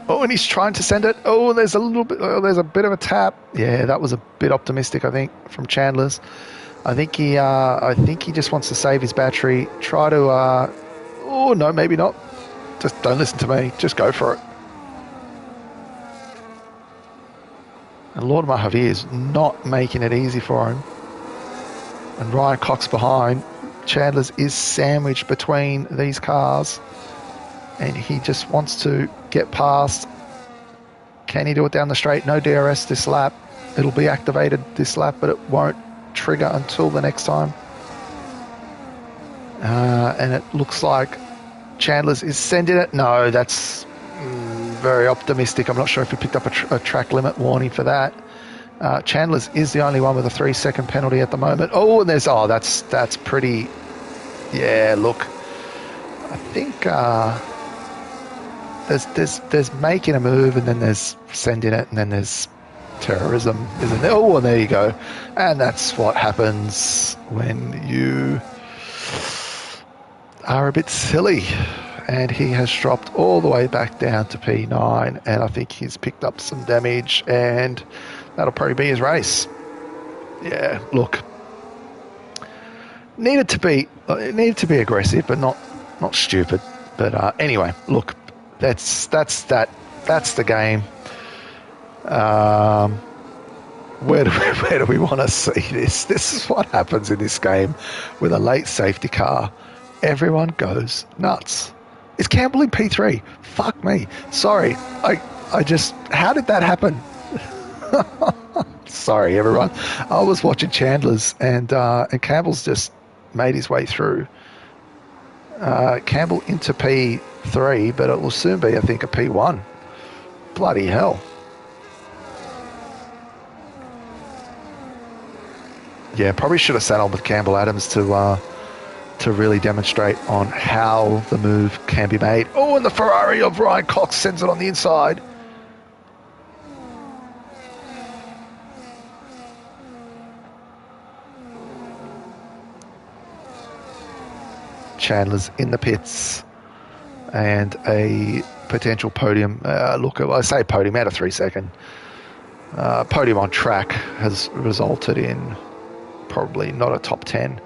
Oh, and he's trying to send it. Oh, there's a bit of a tap. Yeah, that was a bit optimistic, I think, from Chandler's. I think he just wants to save his battery. Try to. Oh no, maybe not. Just don't listen to me. Just go for it. And Lord Mojave is not making it easy for him. And Ryan Cox behind. Chandler's is sandwiched between these cars. And he just wants to get past. Can he do it down the straight? No DRS this lap. It'll be activated this lap, but it won't trigger until the next time. And it looks like Chandler's is sending it. No, that's very optimistic. I'm not sure if he picked up a track limit warning for that. Chandler's is the only one with a 3-second penalty at the moment. Oh, and that's pretty. Yeah, look, I think there's making a move, and then there's sending it, and then there's terrorism, isn't there? Oh, and there you go. And that's what happens when you are a bit silly. And he has dropped all the way back down to P9, and I think he's picked up some damage, and that'll probably be his race. Yeah, look, needed to be aggressive, but not stupid. But anyway, look, that's the game. Where do we want to see this? This is what happens in this game with a late safety car. Everyone goes nuts. Is Campbell in P3? Fuck me. Sorry. I just... How did that happen? Sorry, everyone. I was watching Chandler's, and Campbell's just made his way through. Campbell into P3, but it will soon be, I think, a P1. Bloody hell. Yeah, probably should have sat on with Campbell Adams to really demonstrate on how the move can be made. Oh, and the Ferrari of Ryan Cox sends it on the inside. Chandler's in the pits, and a potential podium. Look, I say podium out of 3-second. Podium on track has resulted in probably not a top 10.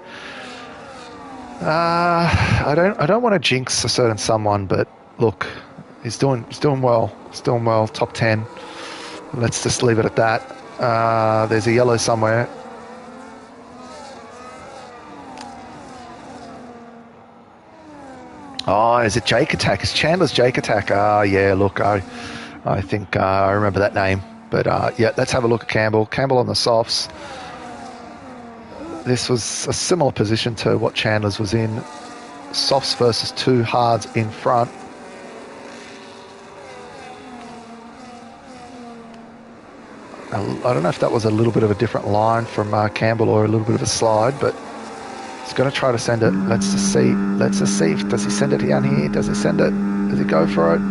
I don't want to jinx a certain someone, but look, he's doing well. He's doing well. Top 10. Let's just leave it at that. There's a yellow somewhere. Oh, is it Jake Attack? It's Chandler's Jake Attack. Yeah, look, I think I remember that name. But yeah, let's have a look at Campbell. Campbell on the softs. This was a similar position to what Chandler's was in. Softs versus 2 hards in front. I don't know if that was a little bit of a different line from Campbell or a little bit of a slide, but he's going to try to send it. Let's just see. Does he send it down here? Does he send it? Does he go for it?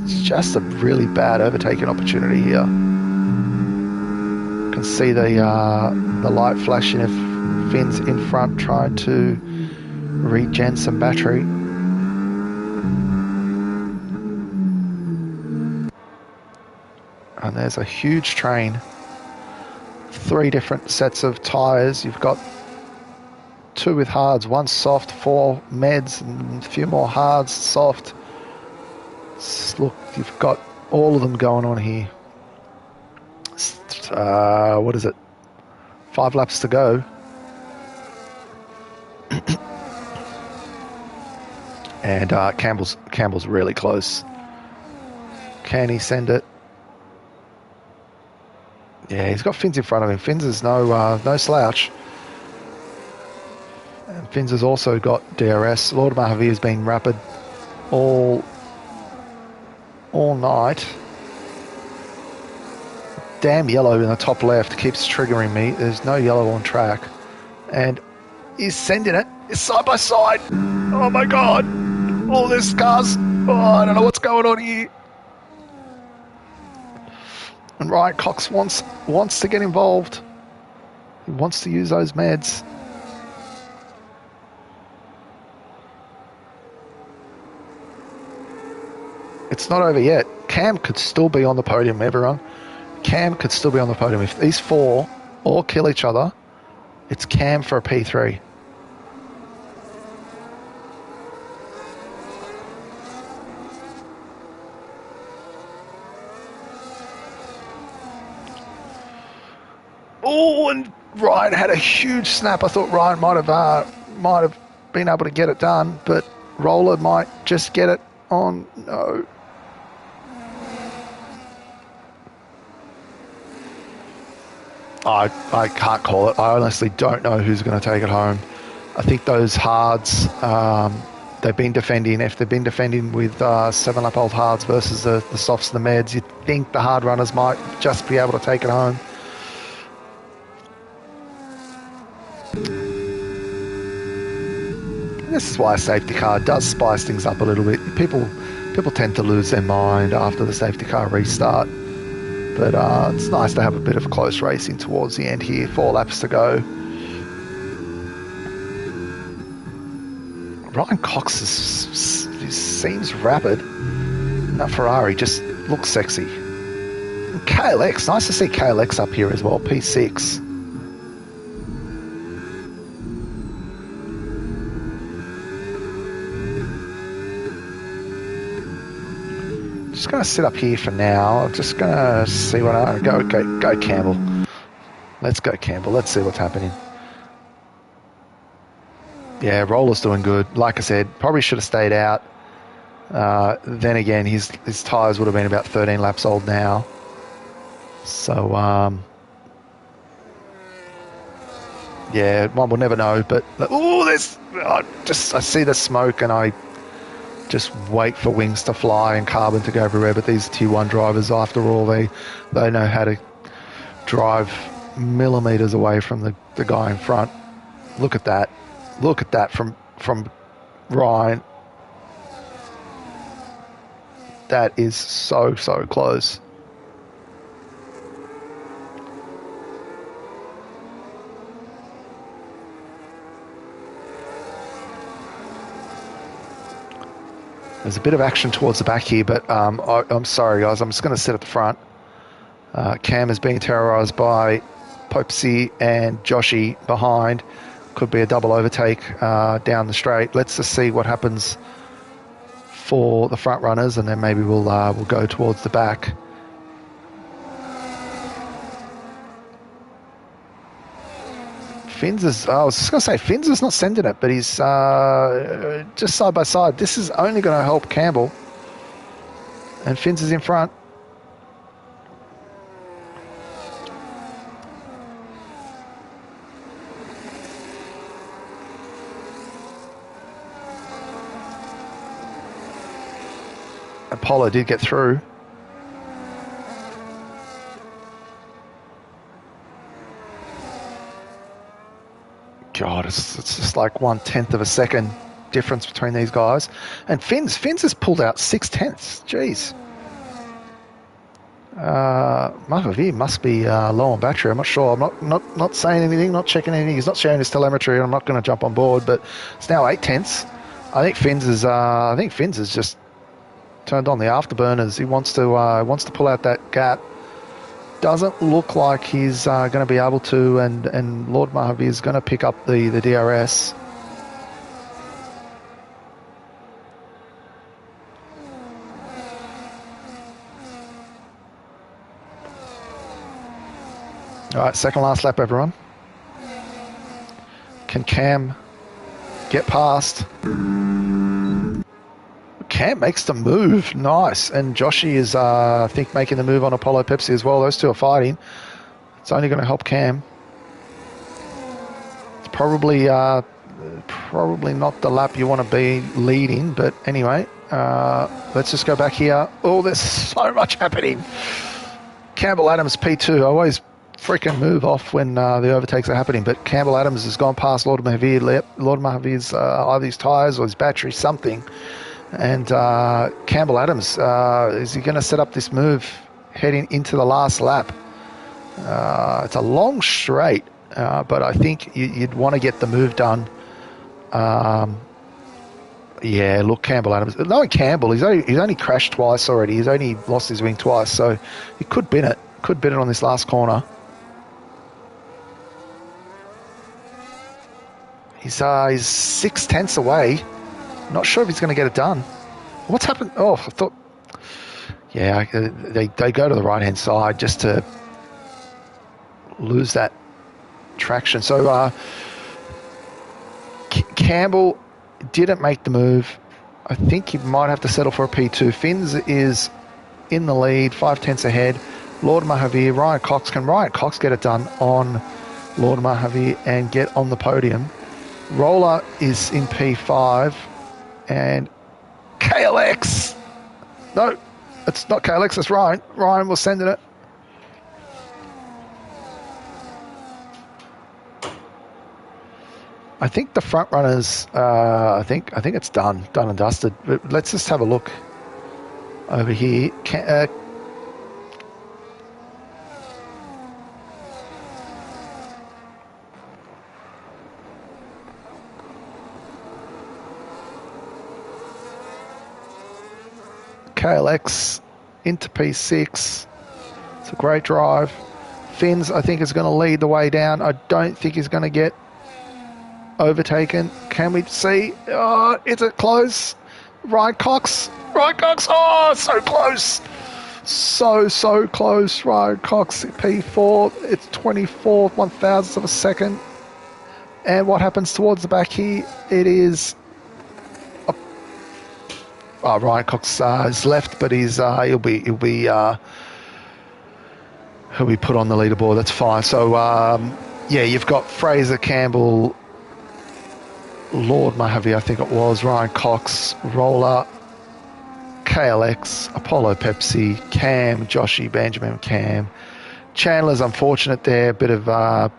It's just a really bad overtaking opportunity here. You can see the light flashing of Finn's in front trying to regen some battery. And there's a huge train. 3 different sets of tyres. You've got 2 with hards, 1 soft, 4 meds, and a few more hards, soft. Look, you've got all of them going on here. What is it? 5 laps to go. And Campbell's really close. Can he send it? Yeah, he's got Finns in front of him. Finns is no slouch. And Finns has also got DRS. Lord Mahavir has been rapid all night. Damn yellow in the top left keeps triggering me. There's no yellow on track. And he's sending it. It's side by side. Oh my god. All this cars. Oh, I don't know what's going on here. And Ryan Cox wants to get involved. He wants to use those meds. It's not over yet. Cam could still be on the podium, everyone. Cam could still be on the podium. If these 4 all kill each other, it's Cam for a P3. Oh, and Ryan had a huge snap. I thought Ryan might have been able to get it done, but Roller might just get it on. No. I can't call it. I honestly don't know who's going to take it home. I think those hards, they've been defending. If they've been defending with 7-lap-old hards versus the softs and the meds, you'd think the hard runners might just be able to take it home. This is why a safety car does spice things up a little bit. People tend to lose their mind after the safety car restart. But it's nice to have a bit of close racing towards the end here. 4 laps to go. Ryan Cox seems rapid. That Ferrari just looks sexy. And KLX, nice to see KLX up here as well, P6. Just going to sit up here for now. I'm just going to see what I go Campbell. Let's go Campbell. Let's see what's happening. Yeah, Roller's doing good. Like I said, probably should have stayed out. Then again, his tyres would have been about 13 laps old now. So, yeah, one will never know. But, I see the smoke and I just wait for wings to fly and carbon to go everywhere. But these Tier 1 drivers, after all, they know how to drive millimetres away from the guy in front. Look at that. Look at that from Ryan. That is so close. There's a bit of action towards the back here, but I'm sorry, guys. I'm just going to sit at the front. Cam is being terrorised by Popesy and Joshy behind. Could be a double overtake down the straight. Let's just see what happens for the front runners, and then maybe we'll go towards the back. I was just going to say, Finns is not sending it, but he's just side by side. This is only going to help Campbell. And Finns is in front. Apollo did get through. God, it's just like 1/10 of a second difference between these guys. And Finns has pulled out 6/10. Jeez. Mahavi must be low on battery. I'm not sure. I'm not saying anything, not checking anything. He's not sharing his telemetry. I'm not going to jump on board, but it's now 8/10. I think Finns has just turned on the afterburners. He wants to pull out that gap. Doesn't look like he's going to be able to, and Lord Mahavi is going to pick up the DRS. All right, second last lap, everyone. Can Cam get past? Cam makes the move. Nice. And Joshy is, I think, making the move on Apollo Pepsi as well. Those two are fighting. It's only going to help Cam. It's probably not the lap you want to be leading, but anyway, let's just go back here. Oh, there's so much happening. Campbell Adams P2. I always freaking move off when the overtakes are happening, but Campbell Adams has gone past Lord Mahavir. Lord Mahavir's either his tyres or his battery, something. And Campbell Adams, is he going to set up this move heading into the last lap? It's a long straight, but I think you'd want to get the move done. Yeah, look, Campbell Adams. Knowing Campbell, he's only crashed twice already. He's only lost his wing twice, so he could bin it. Could bin it on this last corner. He's 6/10 away. Not sure if he's going to get it done. What's happened? Oh, I thought... Yeah, they go to the right-hand side just to lose that traction. So Campbell didn't make the move. I think he might have to settle for a P2. Finns is in the lead, 5/10 ahead. Lord Mahavir, Ryan Cox. Can Ryan Cox get it done on Lord Mahavir and get on the podium? Roller is in P5. And KLX. No, it's not KLX, it's Ryan. Ryan was sending it. I think the front runners, I think it's done and dusted. But let's just have a look over here. KLX into P6. It's a great drive. Finns, I think, is going to lead the way down. I don't think he's going to get overtaken. Can we see? Oh, is it close? Ryan Cox. Oh, so close. So close. Ryan Cox, P4. It's 24th, 1,000th of a second. And what happens towards the back here? It is... Ryan Cox is left, but he'll be put on the leaderboard. That's fine. So yeah, you've got Fraser, Campbell, Lord Mahavi, I think it was, Ryan Cox, Roller, KLX, Apollo Pepsi, Cam, Joshy, Benjamin, Cam. Chandler's unfortunate there, bit of a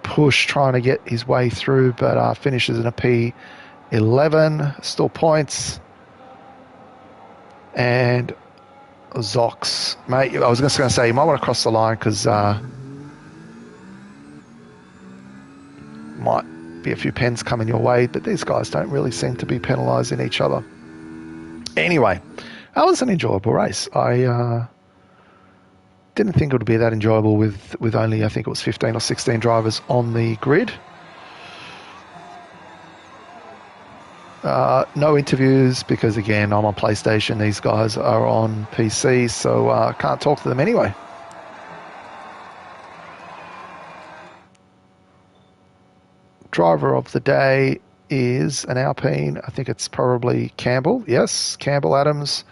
push trying to get his way through, but finishes in a P11, still points. And Zox, mate, I was just going to say, you might want to cross the line because might be a few pens coming your way, but these guys don't really seem to be penalising each other. Anyway, that was an enjoyable race. I didn't think it would be that enjoyable with only, I think it was 15 or 16 drivers on the grid. No interviews because, again, I'm on PlayStation. These guys are on PC, so can't talk to them anyway. Driver of the day is an Alpine. I think it's probably Campbell. Yes, Campbell Adams.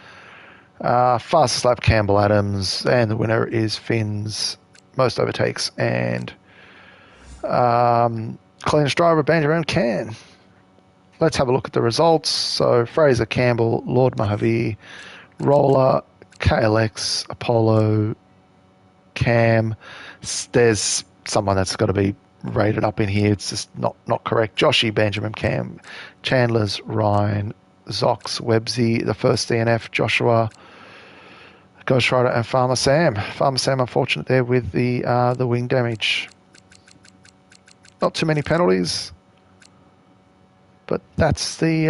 Fastest lap, Campbell Adams. And the winner is Finn's most overtakes. And cleanest driver, Benjamin Can. Let's have a look at the results. So Fraser, Campbell, Lord Mojave, Roller, KLX, Apollo, Cam. There's someone that's got to be rated up in here. It's just not correct. Joshy, Benjamin, Cam, Chandler's, Ryan, Zox, Websy, the first DNF, Joshua, Ghost Rider, and Farmer Sam. Farmer Sam, unfortunate there with the wing damage. Not too many penalties, but that's the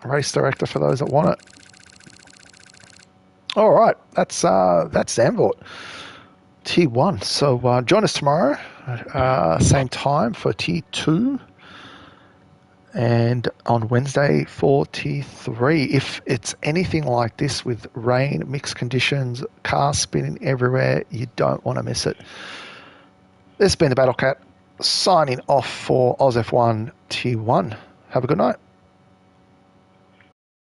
race director for those that want it. All right, that's Zandvoort T1. So join us tomorrow, same time for T2, and on Wednesday for T3. If it's anything like this with rain, mixed conditions, cars spinning everywhere, you don't want to miss it. This has been the Battle Cat signing off for AUSF1 T1. Have a good night.